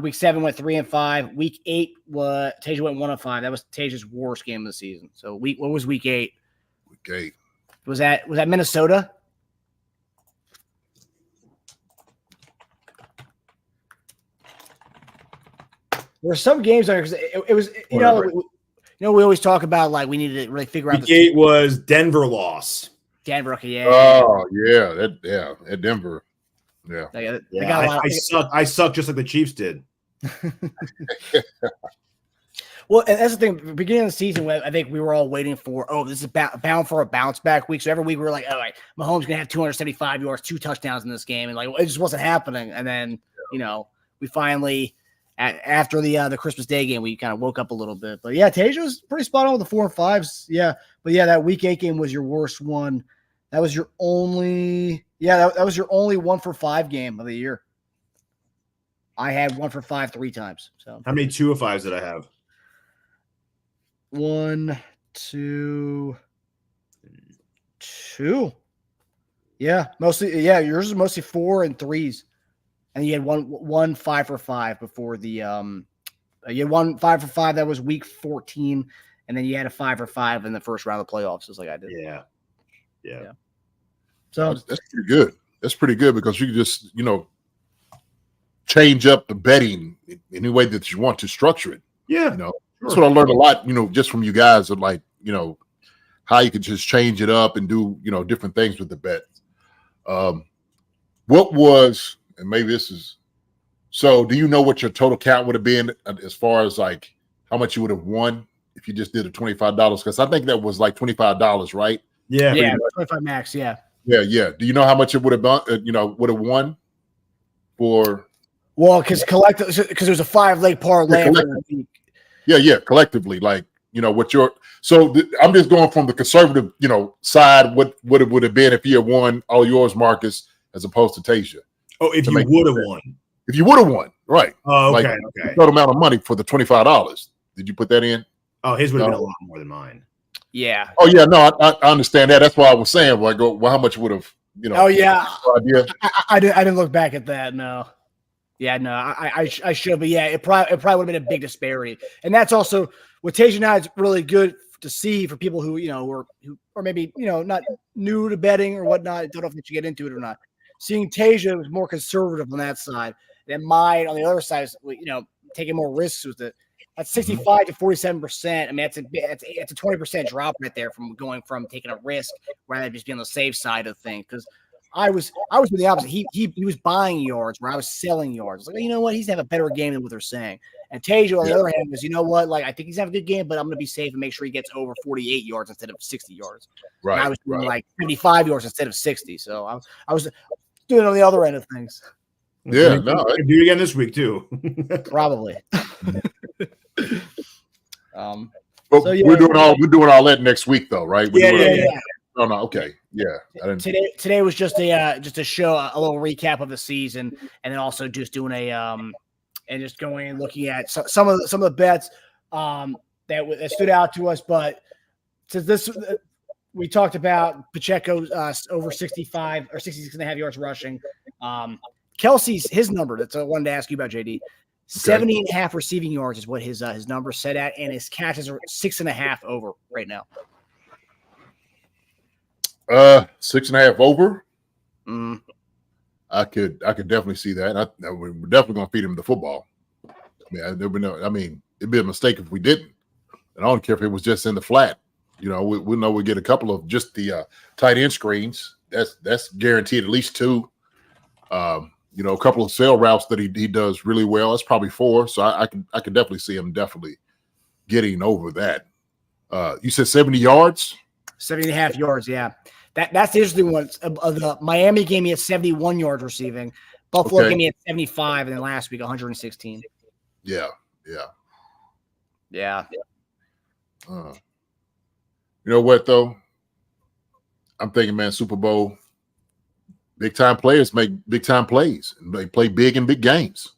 Speaker 5: Week 7 went 3 and 5. Week 8 Teja went 1 and 5. That was Teja's worst game of the season. So what was week 8?
Speaker 7: Week 8
Speaker 5: was that Minnesota? There were some games there because it was we always talk about like we need to really figure out.
Speaker 6: Week 8 was Denver loss.
Speaker 5: Denver, okay, yeah.
Speaker 7: Oh yeah, at Denver. Yeah.
Speaker 5: They got a lot
Speaker 6: I suck just like the Chiefs did.
Speaker 5: Well, and that's the thing. Beginning of the season, I think we were all waiting for, this is bound for a bounce back week. So every week we were like, all right, Mahomes going to have 275 yards, 2 touchdowns in this game. And like, it just wasn't happening. And then, we finally, after the Christmas Day game, we kind of woke up a little bit. But yeah, Teja was pretty spot on with the 4 and 5s. Yeah. But yeah, that week 8 game was your worst one. That was your only, that was your only 1 for 5 game of the year. I had 1 for 5 3 times. So
Speaker 6: how many 2 of 5s did I have?
Speaker 5: 1, 2, 2. Yeah, mostly. Yeah, yours is mostly 4 and 3s, and you had one 5 for 5 before the You had one 5 for 5. That was week 14. And then you had a 5 for 5 in the first round of the playoffs, just like I did.
Speaker 6: Yeah.
Speaker 5: So
Speaker 7: That's pretty good. That's pretty good because you can just, change up the betting in any way that you want to structure it.
Speaker 6: Yeah.
Speaker 7: That's what I learned a lot, just from you guys of like, how you could just change it up and do, different things with the bet. What was, and maybe this is, so do you know what your total count would have been as far as like how much you would have won if you just did a $25? Because I think that was like $25, right?
Speaker 6: Yeah.
Speaker 5: yeah, 25 max. Yeah.
Speaker 7: Yeah. Do you know how much it would have done, would have won for?
Speaker 5: Well, because it was a 5-leg parlay.
Speaker 7: Yeah, collectively, like what your I'm just going from the conservative, side. What it would have been if you had won all yours, Marcus, as opposed to Teja.
Speaker 6: Oh, if you would have won.
Speaker 7: If you would have won, right?
Speaker 6: Oh, okay,
Speaker 7: The total amount of money for the $25. Did you put that in?
Speaker 6: Oh, his would have been a lot more than mine.
Speaker 5: Yeah.
Speaker 7: Oh yeah, no, I understand that. That's why I was saying, like, well, how much would have,
Speaker 5: Oh yeah.
Speaker 7: no idea.
Speaker 5: I didn't look back at that. No. Yeah, no, I should, but yeah, it probably would have been a big disparity, and that's also what Teja now is really good to see for people who or maybe not new to betting or whatnot. Don't know if they should get into it or not. Seeing Teja was more conservative on that side than mine on the other side is taking more risks with it. That's 65 to 47%. I mean, it's a 20% drop right there from going from taking a risk rather than just being on the safe side of things. Because I was doing the opposite. He was buying yards where I was selling yards. Like, you know what? He's gonna have a better game than what they're saying. And Teja, on the other hand, was, like, I think he's having a good game, but I'm gonna be safe and make sure he gets over 48 yards instead of 60 yards.
Speaker 7: Right.
Speaker 5: And I was doing like 75 yards instead of 60. So I was doing it on the other end of things.
Speaker 7: Yeah,
Speaker 6: Do it again this week too.
Speaker 5: Probably.
Speaker 7: But
Speaker 5: So, yeah,
Speaker 7: we're doing all that next week, though, right?
Speaker 5: Yeah.
Speaker 7: No, okay, yeah.
Speaker 5: Today was just a show, a little recap of the season, and then also just doing and just going and looking at some of the bets that stood out to us. But since this, we talked about Pacheco's over 65 or 66.5 yards rushing. Kelsey's his number. That's what I wanted to ask you about, JD. 70.5 receiving yards is what his number set at, and his catches are 6.5 over right now.
Speaker 7: 6.5 over. I could definitely see that. We're definitely going to feed him the football. I mean, it'd be a mistake if we didn't. And I don't care if it was just in the flat. We know we get a couple of just the tight end screens. That's guaranteed at least 2. A couple of sail routes that he does really well. That's probably 4. So I could definitely see him definitely getting over that. You said 70 yards?
Speaker 5: 70.5 yards, yeah. That's the interesting one. The Miami gave me at 71 yards receiving. Buffalo gave me at 75, and then last week 116.
Speaker 7: Yeah.
Speaker 5: Yeah.
Speaker 7: You know what though? I'm thinking, man, Super Bowl. Big time players make big time plays, and they play big in big games.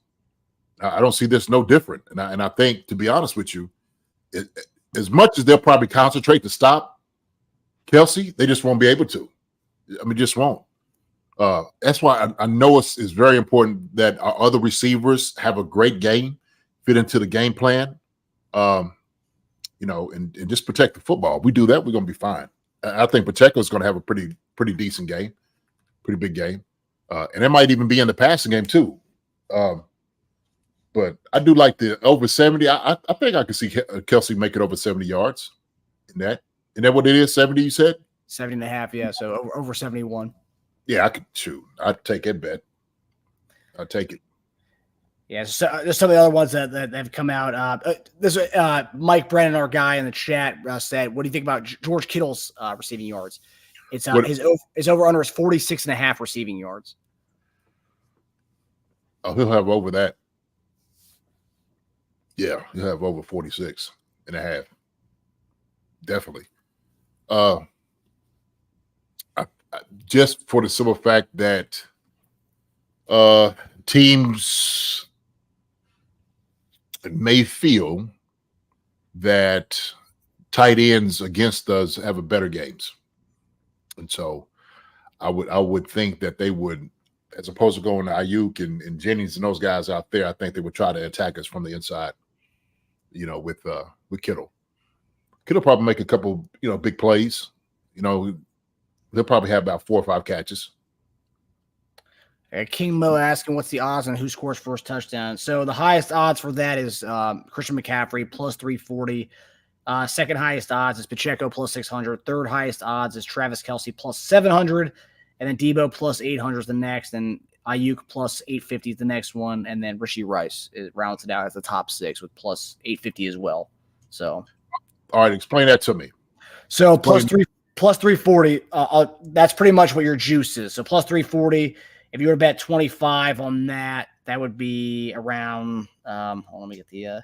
Speaker 7: I don't see this no different, and I think, to be honest with you, as much as they'll probably concentrate to stop Kelsey, they just won't be able to. I mean, just won't. That's why I know it's very important that our other receivers have a great game, fit into the game plan, and just protect the football. If we do that, we're going to be fine. I think Pacheco is going to have a pretty decent game, pretty big game, and it might even be in the passing game too. But I do like the over 70. I think I could see Kelsey make it over 70 yards in that. Isn't that what it is? 70, you said?
Speaker 5: 70.5, yeah. So over 71.
Speaker 7: Yeah, I could shoot. I'd take that bet. I'd take it.
Speaker 5: Yeah, so there's some of the other ones that have come out. This Mike Brennan, our guy in the chat, said, "What do you think about George Kittle's receiving yards?" It's his over under is 46.5 receiving yards.
Speaker 7: Oh, he'll have over that. Yeah, he'll have over 46.5. Definitely. Just for the simple fact that teams may feel that tight ends against us have a better games, and so I would think that they would, as opposed to going to Ayuk and Jennings and those guys out there, I think they would try to attack us from the inside. with Kittle. Kittle probably make a couple, big plays. They'll probably have about 4 or 5 catches.
Speaker 5: King Mo asking what's the odds on who scores first touchdown. So the highest odds for that is Christian McCaffrey plus 340. Second highest odds is Pacheco plus 600. Third highest odds is Travis Kelce plus 700. And then Deebo plus 800 is the next. And Ayuk plus 850 is the next one. And then Rashee Rice rounds it out as the top 6 with plus 850 as well. So,
Speaker 7: all right, explain that to me.
Speaker 5: So plus 340, that's pretty much what your juice is. So plus 340. If you were to bet 25 on that, that would be around. Let me get the.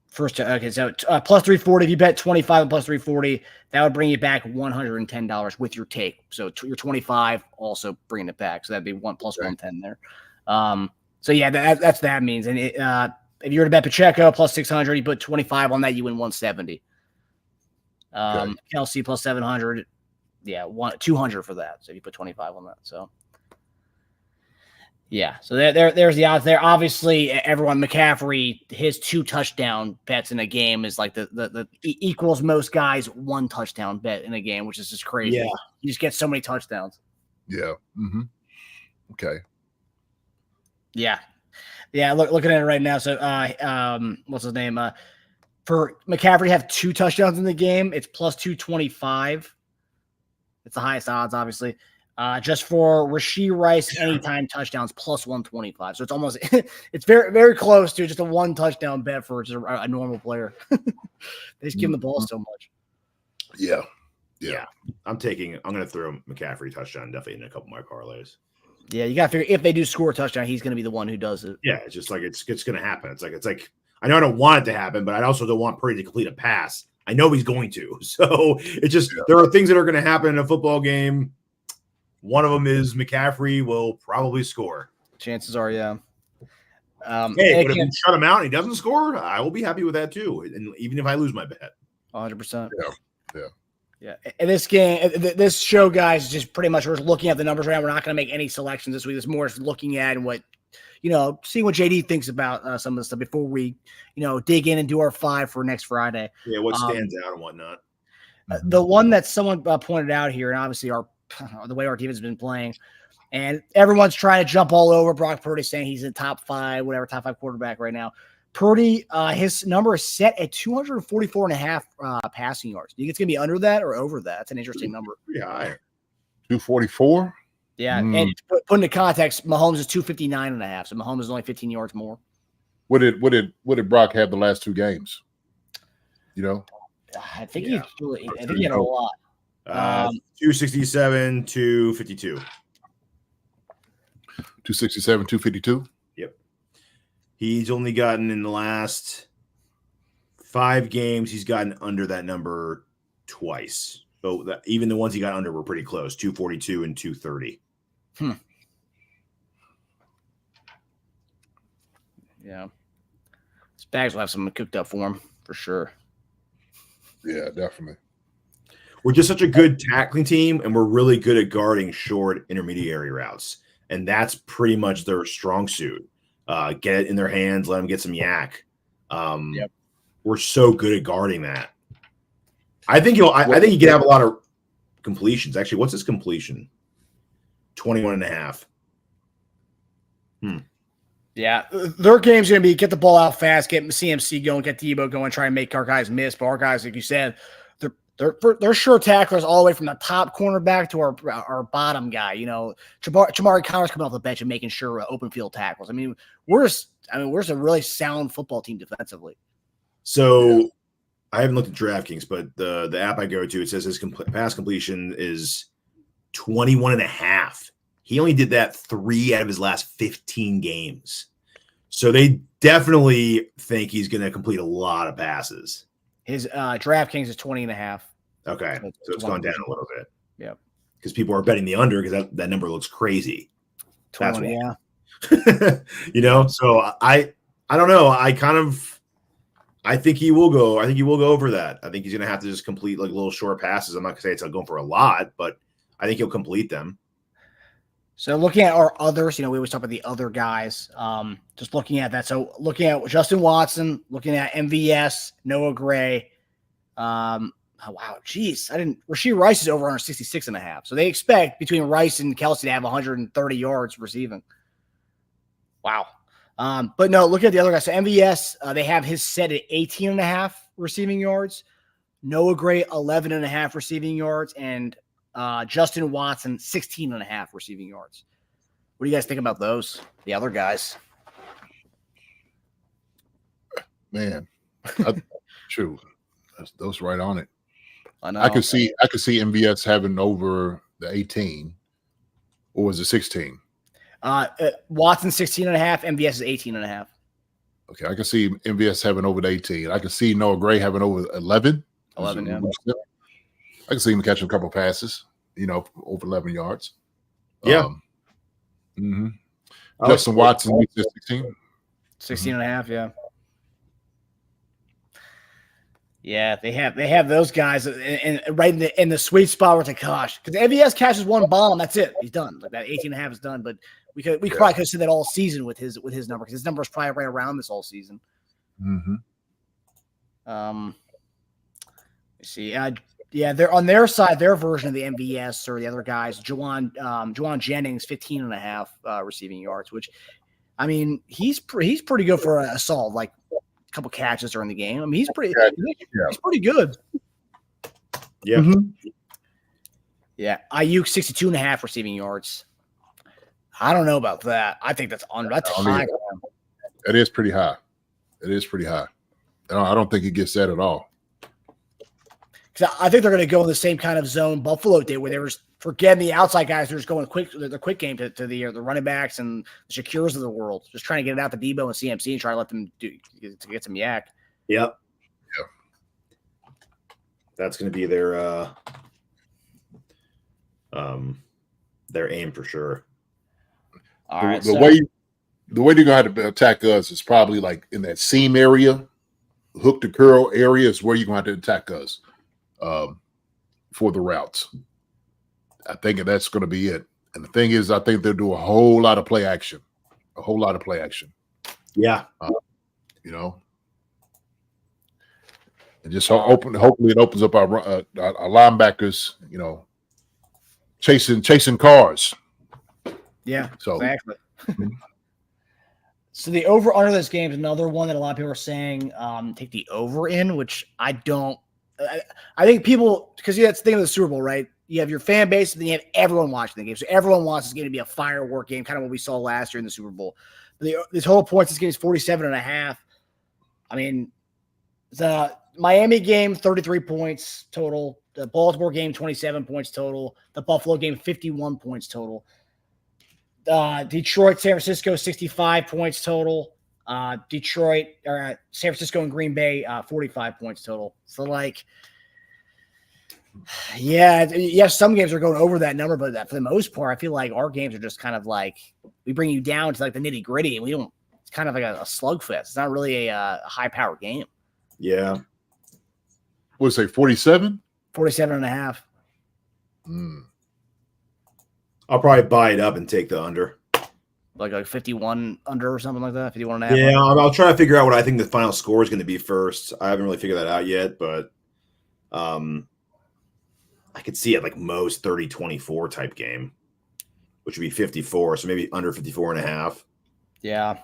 Speaker 5: First, okay, so plus 340. If you bet 25 and plus 340, that would bring you back $110 with your take. So your 25 also bringing it back. So that'd be 1 plus 110 there. So yeah, that's that means. And if you were to bet Pacheco plus 600, you put 25 on that, you win 170. Kelce plus 700, 200 for that. So if you put 25 on that, so yeah. So there's the odds there. Obviously, everyone McCaffrey, his 2 touchdown bets in a game is like the equals most guys 1 touchdown bet in a game, which is just crazy.
Speaker 2: Yeah,
Speaker 5: you just get so many touchdowns.
Speaker 7: Yeah. Mm-hmm. Okay.
Speaker 5: Yeah. Looking at it right now. So what's his name? For McCaffrey to have 2 touchdowns in the game, it's plus 225. It's the highest odds, obviously. Just for Rashee Rice, anytime touchdowns, plus 125. So it's almost it's very, very close to just a 1 touchdown bet for just a normal player. They just give him the ball so much.
Speaker 7: Yeah.
Speaker 6: I'm going to throw McCaffrey touchdown definitely in a couple more parlays.
Speaker 5: Yeah, you got to figure if they do score a touchdown, he's going to be the one who does it.
Speaker 6: Yeah, it's just like it's going to happen. It's like I know I don't want it to happen, but I also don't want Purdy to complete a pass. I know he's going to. So it's just there are things that are going to happen in a football game. One of them is McCaffrey will probably score.
Speaker 5: Chances are, yeah.
Speaker 6: But if you shut him out and he doesn't score, I will be happy with that too. And even if I lose my bet,
Speaker 5: 100%.
Speaker 7: Yeah.
Speaker 5: And this game, this show, guys, is just pretty much we're looking at the numbers right now. We're not going to make any selections this week. It's more just looking at what, seeing what JD thinks about some of the stuff before we, dig in and do our 5 for next Friday.
Speaker 6: Yeah, what stands out and whatnot.
Speaker 5: The one that someone pointed out here, and obviously the way our team has been playing, and everyone's trying to jump all over Brock Purdy, saying he's in top 5 quarterback right now. Purdy, his number is set at 244.5 passing yards. Do you think it's going to be under that or over that? That's an interesting number.
Speaker 6: Pretty high.
Speaker 7: 244?
Speaker 5: Yeah, and put into context, Mahomes is 259.5, so Mahomes is only 15 yards more.
Speaker 7: What did Brock have the last 2 games?
Speaker 5: I think he had a lot.
Speaker 6: 267, 252.
Speaker 7: 267, 252?
Speaker 6: Yep. He's only gotten in the last 5 games, he's gotten under that number twice. So even the ones he got under were pretty close, 242 and 230.
Speaker 5: Yeah. Spags will have something cooked up for him, for sure.
Speaker 7: Yeah, definitely.
Speaker 6: We're just such a good tackling team, and we're really good at guarding short intermediary routes. And that's pretty much their strong suit. Get it in their hands, let them get some yak. We're so good at guarding that. I think he can have a lot of completions. Actually, what's his completion? 21.5.
Speaker 5: Yeah, their game's going to be get the ball out fast, get CMC going, get Deebo going, try and make our guys miss. But our guys, like you said, they're sure tacklers all the way from the top cornerback to our bottom guy. Jamari Connor's coming off the bench and making sure open field tackles. We're just a really sound football team defensively.
Speaker 6: So I haven't looked at DraftKings, but the app I go to, it says his pass completion is 21.5. He only did that 3 out of his last 15 games. So they definitely think he's going to complete a lot of passes.
Speaker 5: His DraftKings is 20.5.
Speaker 6: Okay. So it's gone down a little bit.
Speaker 5: Yep.
Speaker 6: Because people are betting the under because that number looks crazy.
Speaker 5: 20, yeah.
Speaker 6: So I don't know. I think he will go. I think he will go over that. I think he's going to have to just complete like little short passes. I'm not going to say it's going for a lot, but I think he'll complete them.
Speaker 5: So looking at our others, we always talk about the other guys. Just looking at that. So looking at Justin Watson, looking at MVS, Noah Gray. Oh, wow, geez. Rashee Rice is over 166.5. So they expect between Rice and Kelsey to have 130 yards receiving. Wow. But no, look at the other guys. So MVS, they have his set at 18.5 receiving yards. Noah Gray, 11.5 receiving yards. And Justin Watson, 16.5 receiving yards. What do you guys think about those? The other guys?
Speaker 7: Man, true. Those right on it.
Speaker 5: I know.
Speaker 7: I could see MVS having over the 18, or was it 16?
Speaker 5: Watson 16.5, MVS is 18.5.
Speaker 7: Okay, I can see MVS having over the 18. I can see Noah Gray having over 11.
Speaker 5: 11, yeah.
Speaker 7: I can see him catching a couple of passes, over 11 yards.
Speaker 6: Yeah.
Speaker 7: Justin Watson, 16.
Speaker 5: 16.5, yeah. Yeah, they have those guys and right in the sweet spot where it's like, gosh, because MVS catches one bomb, that's it. He's done. Like that 18.5 is done. But we probably could have said that all season with his number, because his number is probably right around this all season. Let's see. They're on their side, their version of the MVS or the other guys, Juwan Jennings, 15.5 receiving yards, which I mean, he's pretty good for a solid, like couple catches during the game. I mean, he's pretty good.
Speaker 6: Yeah.
Speaker 5: Yeah. Ayuk 62.5 receiving yards. I don't know about that. I think that's high.
Speaker 7: It is pretty high. I don't think he gets that at all.
Speaker 5: Because I think they're going to go in the same kind of zone Buffalo did, where they were forgetting the outside guys. They're just going the quick game to the running backs and the Shakires of the world, just trying to get it out to Deebo and CMC and try to let them get some yak.
Speaker 6: Yep. That's going to be their aim for sure.
Speaker 5: All right.
Speaker 7: The way they're going to have to attack us is probably like in that seam area, hook to curl area is where you're going to have to attack us for the routes. I think that's going to be it. And the thing is, I think they'll do a whole lot of play action.
Speaker 6: Yeah.
Speaker 7: And just hopefully it opens up our linebackers, chasing cars.
Speaker 5: Yeah,
Speaker 7: so
Speaker 5: exactly. So the over under this game is another one that a lot of people are saying take the over in, which I don't. I think people, because that's the thing of the Super Bowl, right? You have your fan base, and then you have everyone watching the game. So everyone wants this game to be a firework game, kind of what we saw last year in the Super Bowl. The total points this game is 47.5. I mean, the Miami game, 33 points total. The Baltimore game, 27 points total. The Buffalo game, 51 points total. Detroit, San Francisco, 65 points total. San Francisco and Green Bay, 45 points total. So, some games are going over that number, but for the most part, I feel like our games are just kind of like we bring you down to like the nitty gritty, and we don't. It's kind of like a slugfest. It's not really a high power game.
Speaker 6: Yeah.
Speaker 7: What would say 47?
Speaker 5: 47.5.
Speaker 6: I'll probably buy it up and take the under.
Speaker 5: Like 51 under or something like that, 51.5.
Speaker 6: Yeah, I'll try to figure out what I think the final score is going to be first. I haven't really figured that out yet, but I could see it like most 30-24 type game, which would be 54. So maybe under 54.5.
Speaker 5: Yeah.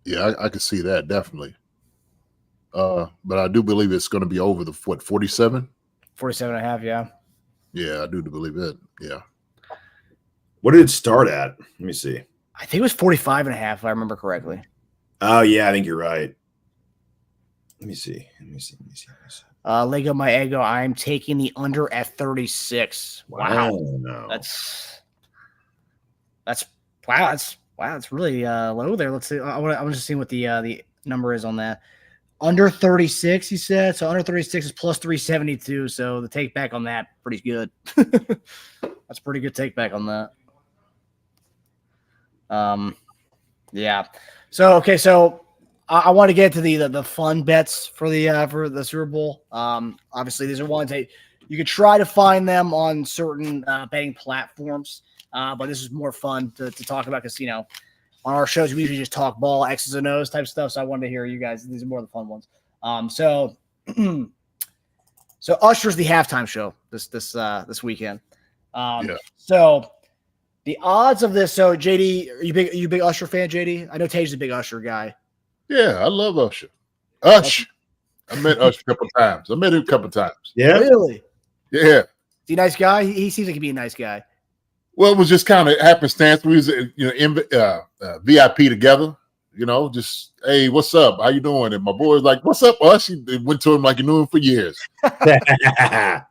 Speaker 7: Yeah, I could see that definitely. But I do believe it's going to be over the 47?
Speaker 5: 47.5, yeah.
Speaker 7: Yeah, I do believe it. Yeah.
Speaker 6: What did it start at? Let me see.
Speaker 5: I think it was 45.5, if I remember correctly.
Speaker 6: Oh, yeah, I think you're right. Let me see.
Speaker 5: Lego My Ego, I'm taking the under at 36. Wow.
Speaker 6: No.
Speaker 5: That's really low there. Let's see. I'm just seeing what the number is on that. Under 36, he said. So under 36 is plus 372. So the take back on that, pretty good. That's a pretty good take back on that. Yeah. So I want to get to the fun bets for the Super Bowl. Obviously, these are ones that You could try to find them on certain betting platforms, but this is more fun to talk about because, on our shows, we usually just talk ball, X's and O's type stuff. So I wanted to hear you guys. These are more of the fun ones. So Usher's the halftime show this weekend. So the odds of this. So JD, are you big Usher fan, JD? I know Tage's a big Usher guy.
Speaker 7: Yeah, I love Usher. I met Usher a couple times.
Speaker 6: Yeah.
Speaker 5: Really?
Speaker 7: Yeah.
Speaker 5: Is he a nice guy? He seems like he'd be a nice guy.
Speaker 7: Well, it was just kind of happenstance. We was, in VIP together. Just, hey, what's up? How you doing? And my boy was like, "What's up, Ush?" He went to him like he knew him for years. I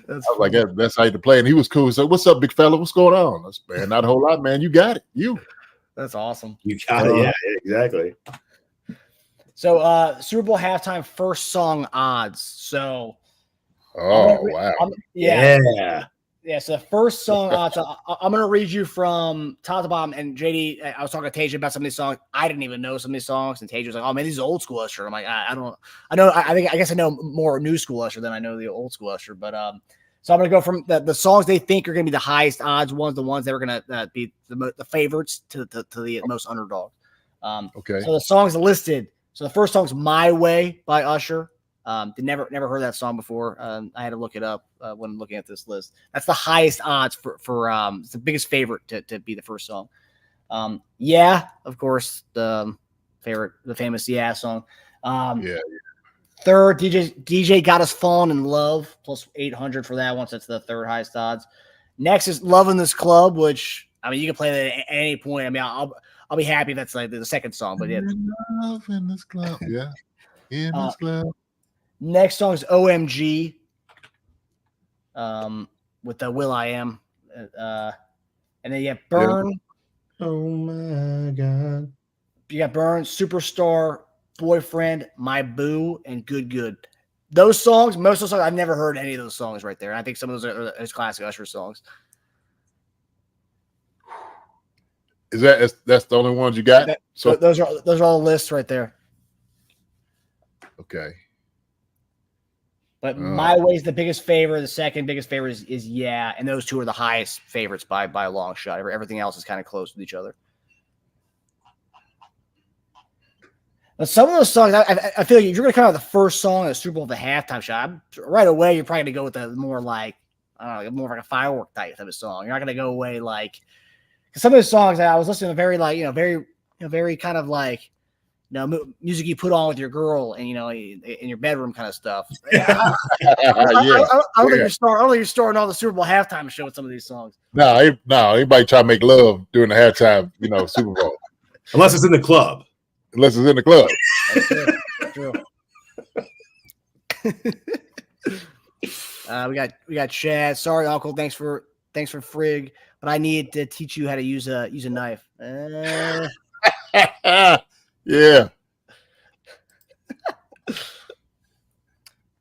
Speaker 7: was like, "That's how you play." And he was cool. So, "What's up, big fella? What's going on?" I said, "Man, not a whole lot, man. You got it. You."
Speaker 5: That's awesome.
Speaker 6: You got it. Yeah, exactly.
Speaker 5: So, Super Bowl halftime first song odds. So,
Speaker 7: wow.
Speaker 5: Yeah. So the first song odds. I'm going to read you from top to bottom. And JD, I was talking to Teja about some of these songs. I didn't even know some of these songs, and Teja was like, "Oh man, these are old school Usher." I'm like, I guess I know more new school Usher than I know the old school Usher. But so I'm going to go from the songs they think are going to be the highest odds ones, the ones that are going to be the favorites to the most underdog.
Speaker 7: Okay.
Speaker 5: So the songs listed. So the first song's "My Way" by Usher. Never heard that song before. I had to look it up when looking at this list. That's the highest odds for it's the biggest favorite to be the first song. Yeah, of course, the famous "Yeah" song. Third, DJ Got Us Falling in Love plus 800 for that one. So that's the third highest odds. Next is "Love in This Club," which you can play that at any point. I'll be happy if that's like the second song. But yeah,
Speaker 7: Love in this club. Yeah, in this club.
Speaker 5: Next song is OMG with the Will I Am. And then you have Burn.
Speaker 6: Yeah. Oh my God.
Speaker 5: You got Burn, Superstar, Boyfriend, My Boo, and Good Good. Those songs, most of those songs, I've never heard any of those songs right there. I think some of those are his classic Usher songs.
Speaker 7: That's the only ones you got?
Speaker 5: So those are all the lists right there.
Speaker 7: Okay.
Speaker 5: But My Way is the biggest favorite. The second biggest favorite is Yeah, and those two are the highest favorites by a long shot. Everything else is kind of close with each other. But some of those songs, I feel like if you're going to come out with the first song of the Super Bowl, the halftime shot, right away you're probably going to go with the more like, more like a firework type of song. You're not going to go away like, because some of the songs I was listening to very kind of like, music you put on with your girl and in your bedroom kind of stuff. I don't think you're starting all the Super Bowl halftime show with some of these songs.
Speaker 7: No, anybody try to make love during the halftime, Super Bowl.
Speaker 6: Unless it's in the club.
Speaker 7: Unless it's in the club.
Speaker 5: True. We got Chad. Sorry, Uncle. Thanks for Frig, but I need to teach you how to use a knife.
Speaker 7: Yeah.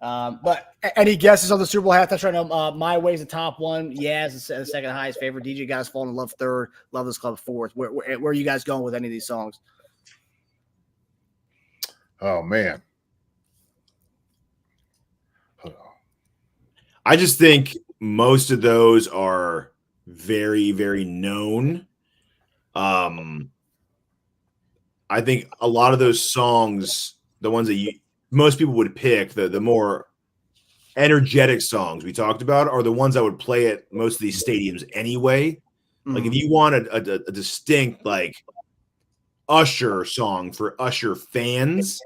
Speaker 5: But any guesses on the Super Bowl halftime show? No, My Way's the top one. Yeah, it's the second highest favorite. DJ Got Us Falling in Love third. Love This Club fourth. Where are you guys going with any of these songs?
Speaker 7: Oh man.
Speaker 6: I just think most of those are very, very known. I think a lot of those songs, the ones that most people would pick, the more energetic songs we talked about, are the ones that would play at most of these stadiums anyway. Mm-hmm. Like if you want a distinct like Usher song for Usher fans,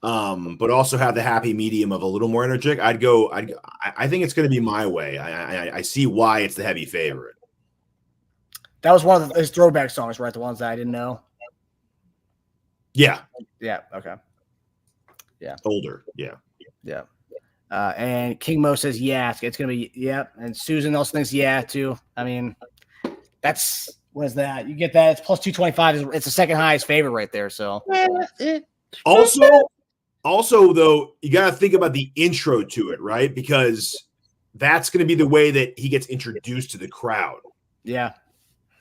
Speaker 6: but also have the happy medium of a little more energetic, I think it's going to be My Way. I see why it's the heavy favorite.
Speaker 5: That was one of his throwback songs, right? The ones that I didn't know.
Speaker 6: Yeah.
Speaker 5: Okay. Yeah.
Speaker 6: Older. Yeah.
Speaker 5: And King Mo says, yeah, it's going to be, yeah. And Susan also thinks, yeah, too. I mean, what is that? You get that. It's plus 225. It's the second highest favorite right there. So
Speaker 6: also though, you got to think about the intro to it, right? Because that's going to be the way that he gets introduced to the crowd.
Speaker 5: Yeah.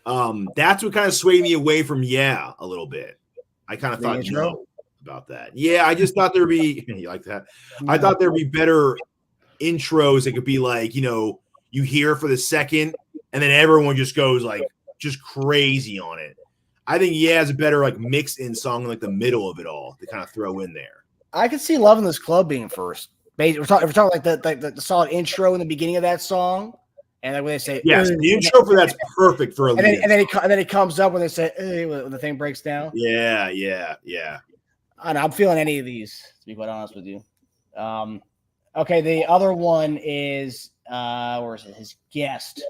Speaker 6: That's what kind of swayed me away from a little bit. I kind of thought about that. Yeah, I just thought there'd be you like that. I thought there'd be better intros that could be like, you hear for the second and then everyone just goes like just crazy on it. I think he has a better like mix in song in like the middle of it all to kind of throw in there.
Speaker 5: I could see Loving This Club being first. We're talking like the solid intro in the beginning of that song, and like when they say
Speaker 6: yes, the intro for that's perfect for a lead.
Speaker 5: And then it comes up when they say when the thing breaks down.
Speaker 6: Yeah.
Speaker 5: I know, I'm feeling any of these, to be quite honest with you. Okay, the other one is where is it? His guest.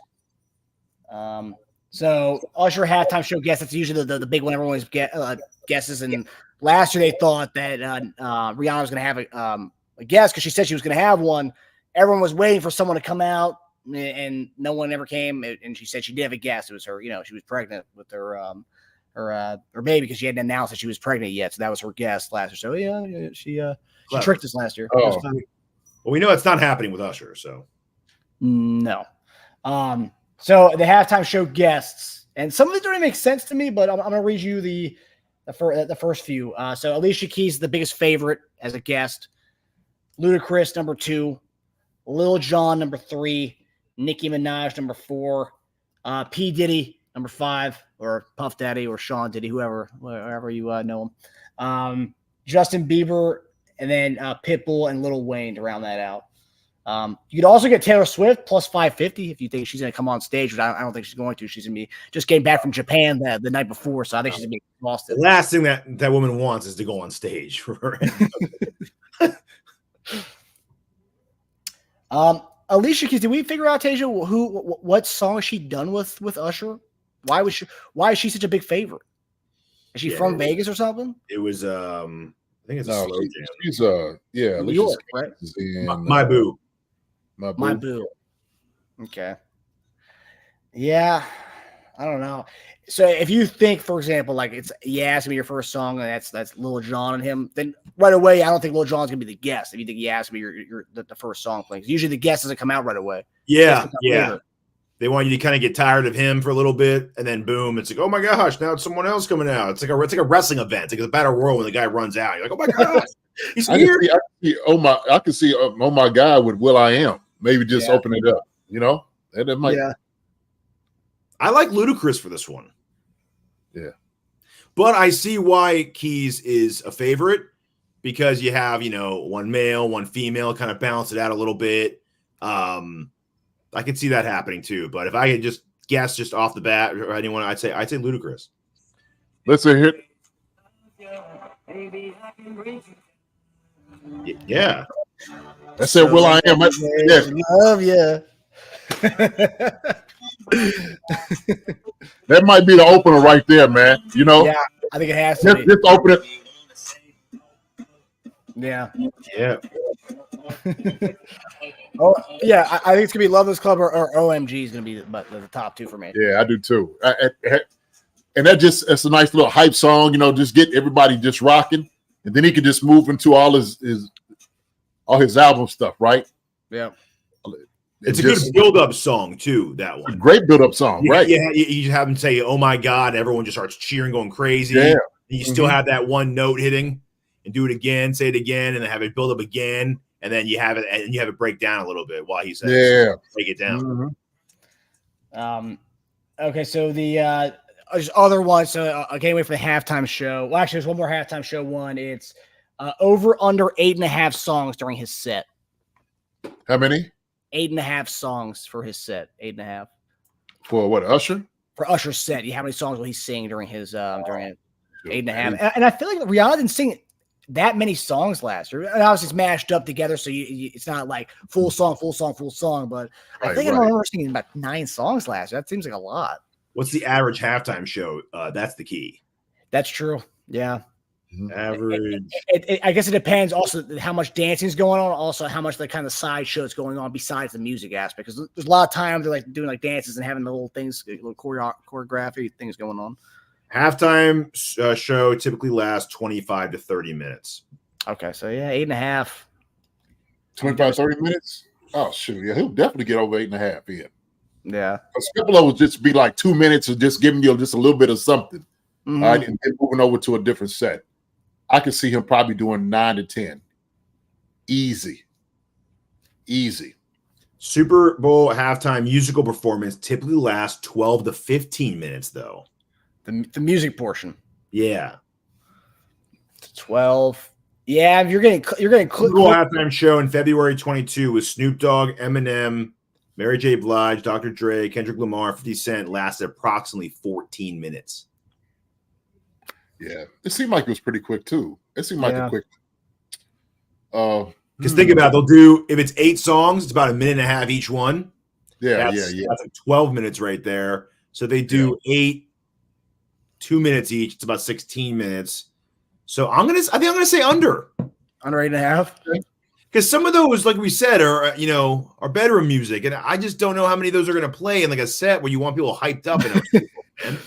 Speaker 5: So Usher halftime show guest. That's usually the big one everyone always guesses. And last year they thought that Rihanna was going to have a guest because she said she was going to have one. Everyone was waiting for someone to come out, and no one ever came. And she said she did have a guest. It was her. She was pregnant with her baby because she hadn't announced that she was pregnant yet. So that was her guest last year. So yeah, she tricked us last year.
Speaker 7: Oh.
Speaker 6: Well, we know it's not happening with Usher, so
Speaker 5: no. So the halftime show guests, and some of it don't even make sense to me, but I'm going to read you the first few. So Alicia Keys, the biggest favorite as a guest. Ludacris, number 2. Lil Jon, number 3. Nicki Minaj, number 4. P. Diddy, number 5, or Puff Daddy, or Sean Diddy, wherever you know him. Justin Bieber, and then Pitbull and Lil Wayne to round that out. You could also get Taylor Swift plus 550 if you think she's going to come on stage, which I don't think she's going to. She's going to be just getting back from Japan the night before, so I think she's going to be exhausted.
Speaker 6: The last thing that woman wants is to go on stage.
Speaker 5: Alicia Keys, did we figure out, Teja, what song is she done with Usher? Why is she such a big favorite? Is she from Vegas or something?
Speaker 6: It was I think it's a slow jam.
Speaker 7: She's New
Speaker 5: York, right?
Speaker 6: My Boo.
Speaker 5: My Boo. Okay. Yeah, I don't know. So if you think, for example, like it's Yas gonna be your first song, and that's Lil Jon and him, then right away I don't think Lil Jon's gonna be the guest. If you think Yas gonna be the first song playing, usually the guest doesn't come out right away.
Speaker 6: Yeah. They want you to kind of get tired of him for a little bit, and then boom, it's like, oh my gosh, now it's someone else coming out. It's like a wrestling event. It's like a battle royal when the guy runs out. You're like, oh my gosh, he's here.
Speaker 7: I can see oh my God with Will I Am. Maybe just open it up, And it might.
Speaker 5: Yeah.
Speaker 6: I like Ludacris for this one.
Speaker 7: Yeah.
Speaker 6: But I see why Keys is a favorite because you have, one male, one female, kind of balance it out a little bit. I could see that happening too. But if I could just guess just off the bat or anyone, I'd say Ludacris.
Speaker 7: Let's hear it.
Speaker 6: Yeah.
Speaker 7: I said Will I Am. Yes.
Speaker 5: Love yeah.
Speaker 7: That might be the opener right there, man.
Speaker 5: Yeah, I think it has to be.
Speaker 7: Just open it.
Speaker 5: Yeah.
Speaker 6: Yeah.
Speaker 5: Oh, yeah. I think it's gonna be Love This Club or OMG is gonna be the top 2 for me.
Speaker 7: Yeah, I do too. And it's a nice little hype song. Just get everybody just rocking, and then he could just move into all his album stuff, right?
Speaker 5: Yeah.
Speaker 6: It's a good build-up song too. That one,
Speaker 7: a great build-up song, right?
Speaker 6: Yeah, you have him say, "Oh my God!" Everyone just starts cheering, going crazy.
Speaker 7: Yeah,
Speaker 6: and you still have that one note hitting, and do it again, say it again, and then have it build up again, and then you have it break down a little bit while he says,
Speaker 7: "Yeah,
Speaker 6: break it down."
Speaker 5: Mm-hmm. Okay, so the there's other one. So I can't wait for the halftime show. Well, actually, there's one more halftime show. One, it's over under 8.5 songs during his set.
Speaker 7: How many?
Speaker 5: 8.5 songs for his set. 8.5.
Speaker 7: For what, Usher?
Speaker 5: For Usher's set. How many songs will he sing during his during it? 8.5. And I feel like Rihanna didn't sing that many songs last year. And obviously it's mashed up together, so it's not like full song. But I think I remember singing about 9 songs last year. That seems like a lot.
Speaker 6: What's the average halftime show? That's the key.
Speaker 5: That's true. Yeah.
Speaker 6: Average.
Speaker 5: I guess it depends also how much dancing is going on, also how much the kind of side show is going on besides the music aspect. Because there's a lot of times they're like doing like dances and having the little things, little choreography things going on.
Speaker 6: Halftime show typically lasts 25 to 30 minutes.
Speaker 5: Okay, so yeah, 8.5.
Speaker 7: 25, 30 minutes? Oh, shoot. Yeah, he'll definitely get over 8.5 in.
Speaker 5: Yeah.
Speaker 7: A couple would just be like 2 minutes of just giving you just a little bit of something.
Speaker 5: Mm-hmm.
Speaker 7: All right, and then moving over to a different set. I could see him probably doing 9 to 10. Easy. Easy.
Speaker 6: Super Bowl halftime musical performance typically lasts 12 to 15 minutes, though.
Speaker 5: The music portion.
Speaker 6: Yeah.
Speaker 5: 12. Yeah, you're getting
Speaker 6: Super Bowl halftime show in February 22 with Snoop Dogg, Eminem, Mary J. Blige, Dr. Dre, Kendrick Lamar, 50 Cent lasted approximately 14 minutes.
Speaker 7: Yeah. It seemed like it was pretty quick, too. It seemed like a quick.
Speaker 6: Because think about it, they'll do, if it's 8 songs, it's about a minute and a half each one.
Speaker 7: Yeah.
Speaker 6: That's like 12 minutes right there. So they do 8, 2 minutes each. It's about 16 minutes. So I think I'm gonna say under
Speaker 5: 8.5.
Speaker 6: Because some of those, like we said, are bedroom music, and I just don't know how many of those are gonna play in like a set where you want people hyped up. And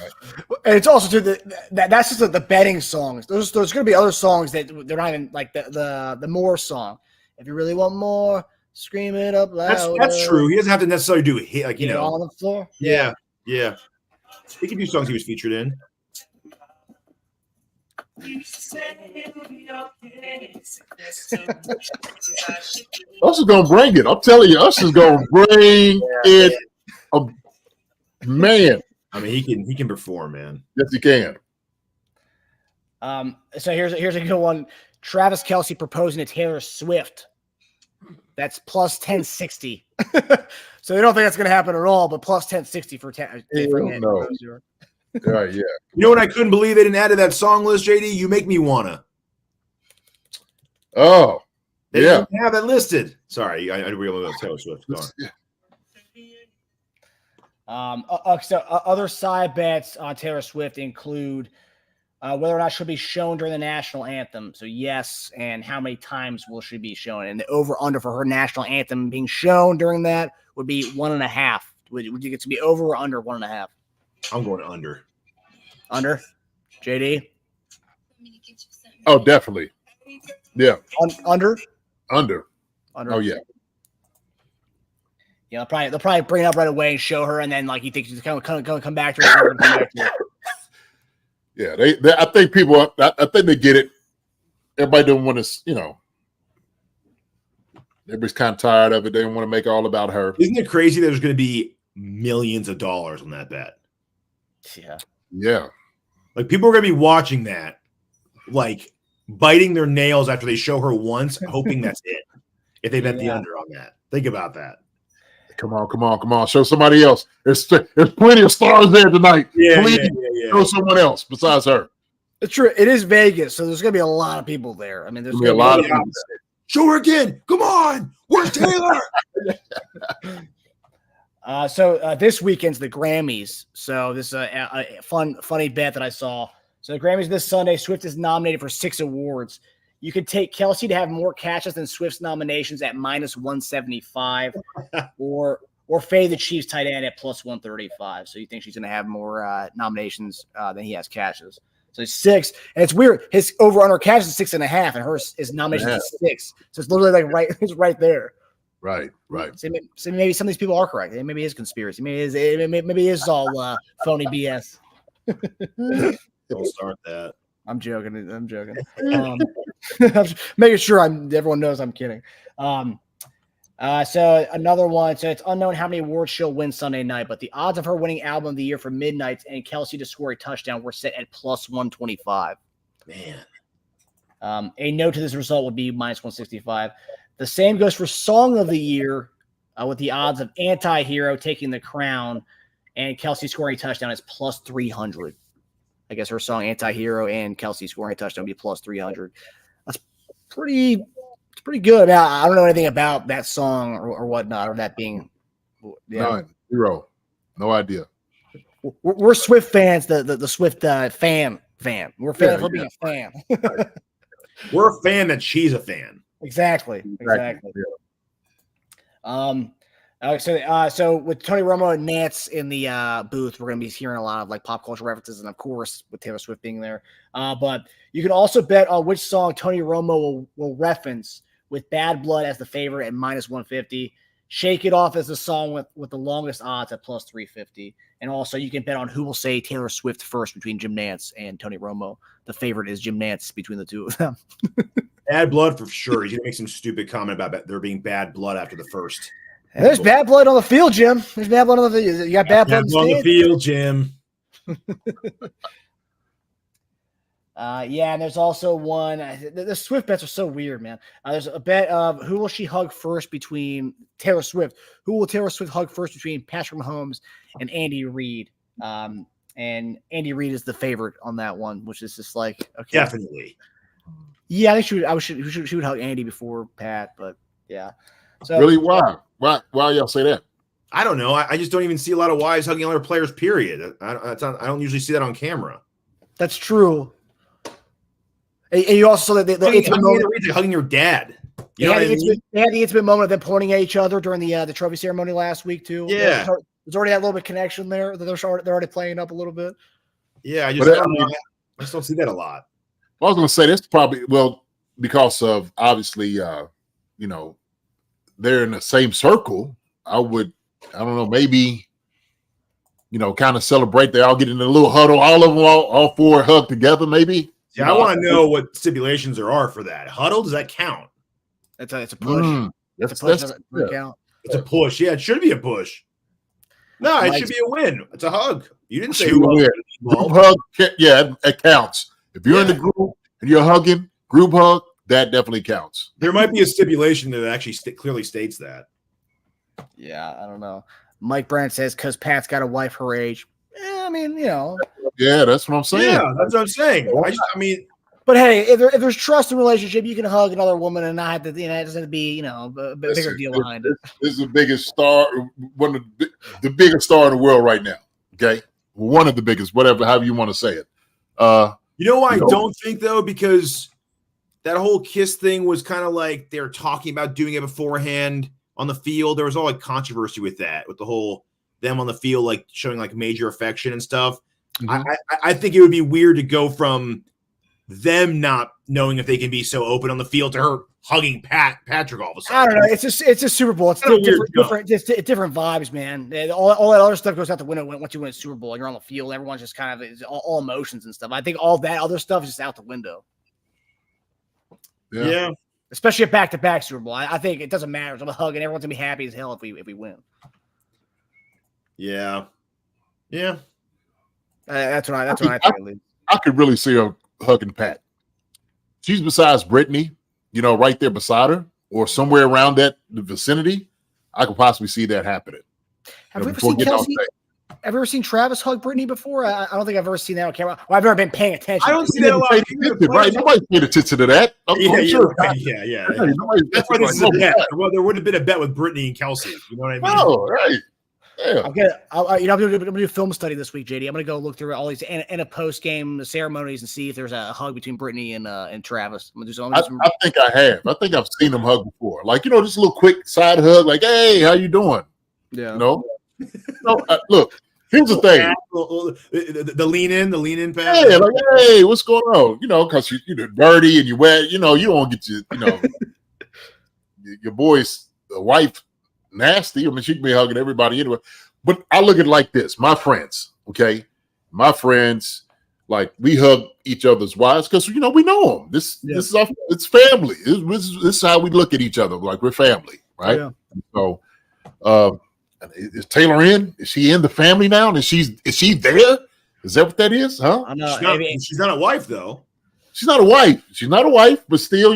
Speaker 5: it's also too that's just the betting songs. There's gonna be other songs that they're not even like the more song. If you really want more, scream it up loud.
Speaker 6: That's true. He doesn't have to necessarily do it like
Speaker 5: on the floor.
Speaker 6: Yeah. He can do songs he was featured in.
Speaker 7: Us is gonna bring it. I'm telling you, us is gonna bring it. Man,
Speaker 6: I mean, he can perform, man.
Speaker 7: Yes, he can.
Speaker 5: So here's a good one. Travis Kelce proposing to Taylor Swift. That's plus 1060. So they don't think that's going to happen at all, but plus 1060 for
Speaker 7: no. Right, yeah.
Speaker 6: You know what? I couldn't believe they didn't add to that song list, JD. You make me wanna.
Speaker 7: Oh,
Speaker 6: they didn't have it listed. Sorry, I didn't realize Taylor Swift.
Speaker 5: So other side bets on Taylor Swift include whether or not she'll be shown during the national anthem. So yes, and how many times will she be shown? And the over/under for her national anthem being shown during that would be 1.5. Would you get to be over or under 1.5?
Speaker 6: I'm going under.
Speaker 5: Under? JD?
Speaker 7: Oh, definitely. Yeah.
Speaker 5: Under?
Speaker 7: Under. Oh, yeah.
Speaker 5: Yeah, they'll probably bring it up right away and show her, and then like you think she's going to come back to her.
Speaker 7: Yeah, they I think people. I think they get it. Everybody don't want to. Everybody's kind of tired of it. They don't want to make it all about her.
Speaker 6: Isn't it crazy? There's going to be millions of dollars on that bet.
Speaker 5: Yeah.
Speaker 7: Yeah.
Speaker 6: Like people are going to be watching that, like biting their nails after they show her once, hoping that's it. If they bet the under on that, think about that.
Speaker 7: Come on. Show somebody else. There's plenty of stars there tonight.
Speaker 6: Yeah.
Speaker 7: Show someone else besides her.
Speaker 5: It's true. It is Vegas, so there's going to be a lot of people there. I mean, there's
Speaker 7: going to be a lot of people.
Speaker 6: Show her again. Come on. Where's Taylor?
Speaker 5: So this weekend's the Grammys. So this is a funny bet that I saw. So the Grammys this Sunday. Swift is nominated for 6 awards. You could take Kelce to have more catches than Swift's nominations at minus 175, or fade the Chiefs tight end at plus 135. So you think she's going to have more nominations than he has catches. So it's 6, and it's weird. His over/under catches is 6.5, and his nominations is 6. So it's literally like it's right there.
Speaker 7: Right.
Speaker 5: So maybe some of these people are correct. Maybe it is conspiracy. Maybe it is all phony BS.
Speaker 6: Don't start that.
Speaker 5: I'm joking. I'm making sure everyone knows I'm kidding. So another one. So it's unknown how many awards she'll win Sunday night, but the odds of her winning album of the year for Midnights and Kelce to score a touchdown were set at plus 125.
Speaker 6: Man.
Speaker 5: A note to this result would be minus 165. The same goes for song of the year, with the odds of Anti-Hero taking the crown and Kelce scoring a touchdown is plus 300. I guess her song Anti-Hero and Kelce scoring a touchdown would be plus 300. That's pretty good. Now, I don't know anything about that song or whatnot, or that being
Speaker 7: Zero. No idea.
Speaker 5: We're Swift fans, the Swift fan. We're fans for being a fan.
Speaker 6: We're a fan that she's a fan.
Speaker 5: Exactly.
Speaker 7: Yeah.
Speaker 5: So with Tony Romo and Nance in the booth, we're going to be hearing a lot of like pop culture references, and of course with Taylor Swift being there. But you can also bet on which song Tony Romo will reference, with Bad Blood as the favorite at minus 150. Shake It Off as the song with the longest odds at plus 350. And also you can bet on who will say Taylor Swift first between Jim Nance and Tony Romo. The favorite is Jim Nance between the two of them.
Speaker 6: Bad blood for sure. He's gonna make some stupid comment about there being bad blood after the first.
Speaker 5: And there's bad blood on the field, Jim. There's bad blood on the field. You got bad blood
Speaker 6: on the field, Jim.
Speaker 5: Yeah, and there's also one. The Swift bets are so weird, man. There's a bet of who will she hug first between Taylor Swift. Who will Taylor Swift hug first between Patrick Mahomes and Andy Reid? And Andy Reid is the favorite on that one, which is just like okay,
Speaker 6: Definitely.
Speaker 5: Yeah, I think she would hug Andy before Pat, but yeah. So
Speaker 7: Really, why y'all say that?
Speaker 6: I don't know. I just don't even see a lot of wives hugging other players. Period. I don't usually see that on camera.
Speaker 5: that's true. And you also saw that the intimate moment.
Speaker 6: Hugging your dad. You
Speaker 5: They
Speaker 6: know
Speaker 5: had,
Speaker 6: what I mean?
Speaker 5: they had the intimate moment of them pointing at each other during the trophy ceremony last week too.
Speaker 6: Yeah.
Speaker 5: There's already that little bit of connection there. They're already playing up a little bit.
Speaker 6: Yeah, I just don't see that a lot.
Speaker 7: I was going to say this probably because of obviously they're in the same circle. I don't know, maybe kind of celebrate. They all get in a little huddle, all of them, all four hug together, maybe.
Speaker 6: Yeah, I want to know what stipulations there are for that. Huddle, does that count?
Speaker 5: It's a push.
Speaker 7: That's
Speaker 5: Doesn't
Speaker 7: yeah.
Speaker 5: count.
Speaker 6: It's a push. Yeah, it should be a push. No, it should be a win. It's a hug. You didn't say who else.
Speaker 7: Group hug, yeah, it counts. If you're in the group and you're hugging, group hug, that definitely counts.
Speaker 6: There might be a stipulation that actually clearly states that.
Speaker 5: Yeah, I don't know. Mike Brandt says because Pat's got a wife her age. I mean,
Speaker 7: Yeah, that's what I'm saying.
Speaker 6: Yeah, that's what I'm saying.
Speaker 5: But hey, if there's trust in a relationship, you can hug another woman and not have to. It doesn't have to be a bigger deal behind it.
Speaker 7: This is the biggest star, one of the biggest star in the world right now. Okay, one of the biggest, however you want to say it.
Speaker 6: You know why I don't think though, because that whole kiss thing was kind of like they were talking about doing it beforehand on the field. There was all like controversy with that, with the whole them on the field like showing like major affection and stuff. Mm-hmm. I think it would be weird to go from them not knowing if they can be so open on the field to her hugging Patrick all of a sudden.
Speaker 5: I don't know. It's a Super Bowl. It's different vibes, man. All that other stuff goes out the window once you win a Super Bowl and you're on the field. Everyone's just kind of all emotions and stuff. I think all that other stuff is just out the window.
Speaker 6: Yeah.
Speaker 5: Especially a back-to-back Super Bowl. I think it doesn't matter. I'm a hug and everyone's gonna be happy as hell if we win.
Speaker 6: Yeah.
Speaker 5: That's what I think.
Speaker 7: I could really see her hugging Pat. She's besides Brittany, right there beside her, or somewhere around the vicinity. I could possibly see that happening.
Speaker 5: Have you ever seen Kelsey? Have you ever seen Travis hug Brittany before? I don't think I've ever seen that on camera. Well, I've never been paying attention.
Speaker 6: I don't see that a lot.
Speaker 7: Right? Nobody's paid attention to that.
Speaker 6: Sure. Yeah. That's why this is a bet. Well, there would have been a bet with Brittany and Kelsey. You know what I mean?
Speaker 7: Oh, right. Yeah.
Speaker 5: I'm gonna do a film study this week, JD. I'm gonna go look through all these and a post game ceremonies and see if there's a hug between Brittany and Travis. I'm gonna do some.
Speaker 7: I think I have. I think I've seen them hug before. Like just a little quick side hug, like, "Hey, how you doing?"
Speaker 5: Yeah.
Speaker 7: No. Look. Here's the thing:
Speaker 6: the lean in pass.
Speaker 7: Yeah, like, "Hey, what's going on?" Because you're dirty and you're wet. You don't get your boy's wife. Nasty. I mean, she can be hugging everybody anyway. But I look at it like this: my friends, like we hug each other's wives because we know them. This is it's family. This is how we look at each other, like we're family, right? Yeah. So, is Taylor in? Is she in the family now? And is she there? Is that what that is? Huh?
Speaker 5: I know.
Speaker 6: She's not a wife though.
Speaker 7: She's not a wife, but still,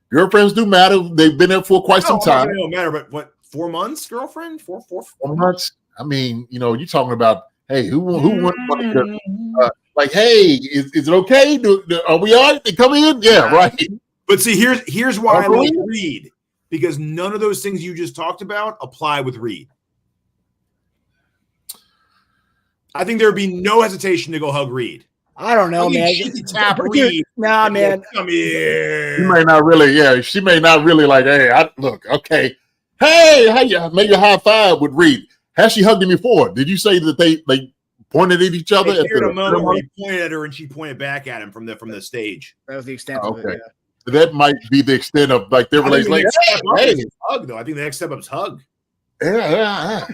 Speaker 7: girlfriends do matter. They've been there for quite some time.
Speaker 6: It don't matter, but what? 4 months, girlfriend? 4
Speaker 7: months. I mean, you're talking about, hey, who wants like, hey, is it okay? Are we all right to come in? Yeah, right.
Speaker 6: But see, here's why I like Reed, because none of those things you just talked about apply with Reed. I think there would be no hesitation to go hug Reed.
Speaker 5: I don't know, man.
Speaker 6: Tap Reed.
Speaker 5: Nah, man.
Speaker 6: Come here.
Speaker 7: She may not really, she may not really like, hey, look, okay. Hey, how you make a high five with Reed? Has she hugged him before? Did you say that they pointed at each other?
Speaker 6: At a moment where he pointed at her and she pointed back at him from the stage.
Speaker 5: That was the extent of it. Yeah.
Speaker 7: That might be the extent of like their relationship.
Speaker 6: Hey, hug though. I think the next step up is hug.
Speaker 7: Yeah.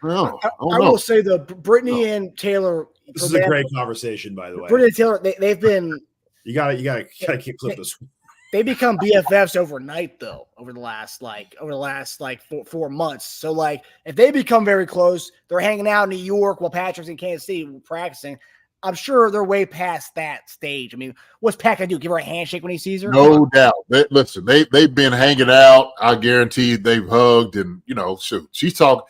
Speaker 7: Well,
Speaker 5: I will say though, Brittany and Taylor.
Speaker 6: This is a great conversation, by the way.
Speaker 5: Brittany and Taylor, they've been
Speaker 6: You gotta keep flipping this.
Speaker 5: They become BFFs overnight, though, over the last 4 months. So, like, if they become very close, they're hanging out in New York while Patrick's in Kansas City practicing. I'm sure they're way past that stage. I mean, what's Pat gonna do? Give her a handshake when he sees her?
Speaker 7: No doubt. They've been hanging out. I guarantee they've hugged, and shoot, she's talking,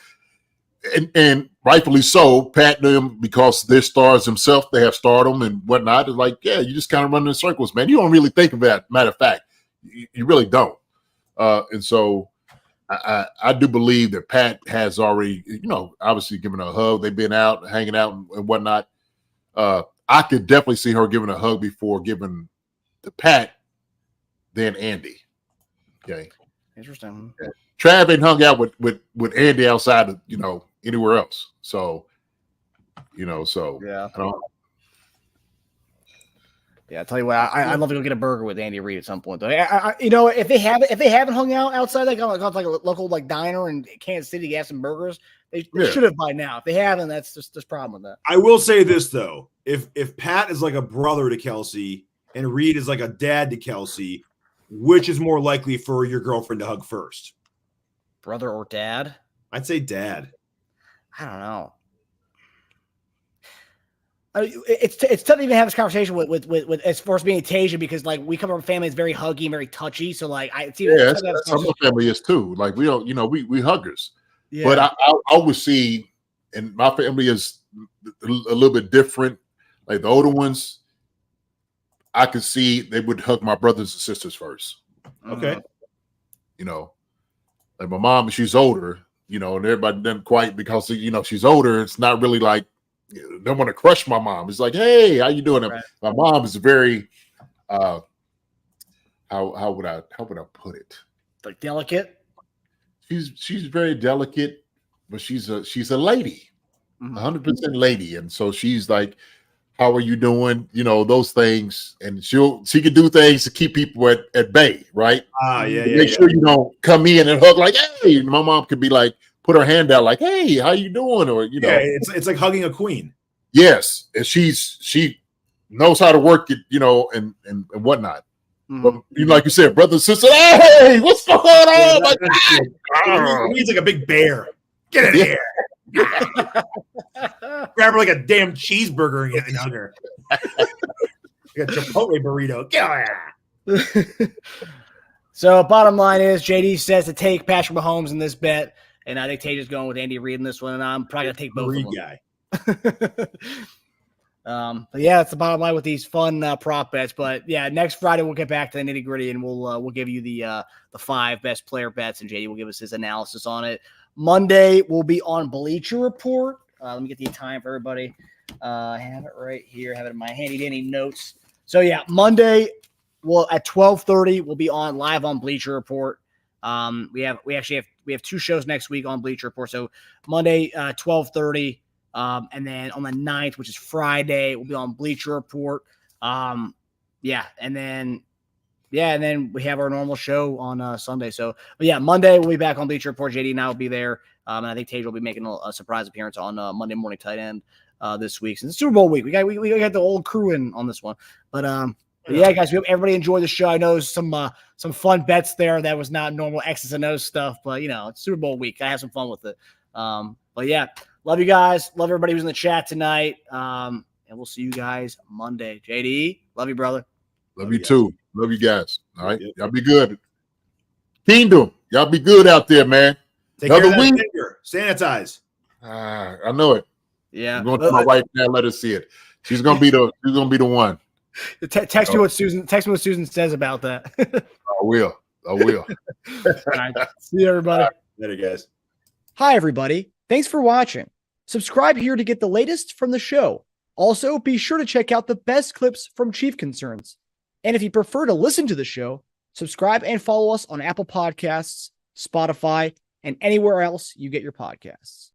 Speaker 7: and rightfully so. Pat knew him because they're stars themselves. They have stardom and whatnot. It's like, yeah, you just kind of run in circles, man. You don't really think of that. Matter of fact, you really don't. And so I do believe that Pat has already, obviously given her a hug. They've been out, hanging out and whatnot. I could definitely see her giving a hug before giving the Pat, then Andy. Okay.
Speaker 5: Interesting.
Speaker 7: Trav ain't hung out with Andy outside of, anywhere else. So,
Speaker 5: Yeah.
Speaker 7: I don't.
Speaker 5: Yeah, I tell you what, I'd love to go get a burger with Andy Reid at some point, though. If they haven't hung out outside, like gone to like a local diner in Kansas City to get some burgers, they should have by now. If they haven't, that's just this problem with that.
Speaker 6: I will say this though: if Pat is like a brother to Kelsey and Reed is like a dad to Kelsey, which is more likely for your girlfriend to hug first?
Speaker 5: Brother or dad?
Speaker 6: I'd say dad.
Speaker 5: I don't know. It's tough to even have this conversation with as far as being Teja, because like we come from a family that's very huggy and very touchy. So like that's
Speaker 7: how my family is too. Like we don't, we huggers.
Speaker 5: Yeah.
Speaker 7: But I would see, and my family is a little bit different. Like the older ones, I could see they would hug my brothers and sisters first.
Speaker 6: Okay.
Speaker 7: Like my mom, she's older, and everybody doesn't quite, because she's older. It's not really like, don't want to crush my mom. It's like, hey, how you doing? Right. My mom is very, how would I put it?
Speaker 5: Like delicate.
Speaker 7: She's very delicate, but she's a lady, 100% lady, and so she's like, how are you doing? Those things, and she can do things to keep people at bay, right? Make sure you don't come in and hug like, hey. My mom could be like, put her hand out like, hey, how you doing? Or
Speaker 6: it's like hugging a queen.
Speaker 7: Yes, and she knows how to work it, and whatnot. But like you said, brother and sister, hey, what's going on?
Speaker 6: He's like a big bear. Get in here. Grab her like a damn cheeseburger and hug her. Like a Chipotle burrito. Get here.
Speaker 5: So bottom line is JD says to take Patrick Mahomes in this bet, and I think Taja's going with Andy Reid in this one, and I'm probably gonna take both
Speaker 6: Reid
Speaker 5: of them.
Speaker 6: Guy.
Speaker 5: But yeah, that's the bottom line with these fun prop bets. But yeah, next Friday we'll get back to the nitty gritty, and we'll give you the 5 best player bets, and JD will give us his analysis on it. Monday we'll be on Bleacher Report. Let me get the time for everybody. I have it right here. I have it in my handy dandy notes. So yeah, Monday at 12:30 we'll be on live on Bleacher Report. We have 2 shows next week on Bleacher Report. So Monday 12:30. And then on the 9th, which is Friday, we'll be on Bleacher Report. And then we have our normal show on Sunday. So, but yeah, Monday we'll be back on Bleacher Report. JD and I will be there. And I think Teja will be making a surprise appearance on Monday Morning Tight End this week. Since it's Super Bowl week, we got the old crew in on this one. But yeah, guys, we hope everybody enjoyed the show. I know there's some fun bets there that was not normal X's and O's stuff, but it's Super Bowl week. I have some fun with it. But yeah. Love you guys. Love everybody who's in the chat tonight. And we'll see you guys Monday. JD, love you, brother.
Speaker 7: Love you too. Love you guys. All right. Y'all be good. Kingdom, y'all be good out there, man.
Speaker 6: Take care of that finger. Sanitize.
Speaker 7: I know it.
Speaker 5: Yeah.
Speaker 7: I'm going to my wife now. Let her see it. She's gonna be the one.
Speaker 5: Text me what Susan says about that.
Speaker 7: I will. All
Speaker 5: right. See you, everybody.
Speaker 6: Later, guys.
Speaker 5: Hi, everybody. Thanks for watching. Subscribe here to get the latest from the show. Also, be sure to check out the best clips from Chief Concerns. And if you prefer to listen to the show, subscribe and follow us on Apple Podcasts, Spotify, and anywhere else you get your podcasts.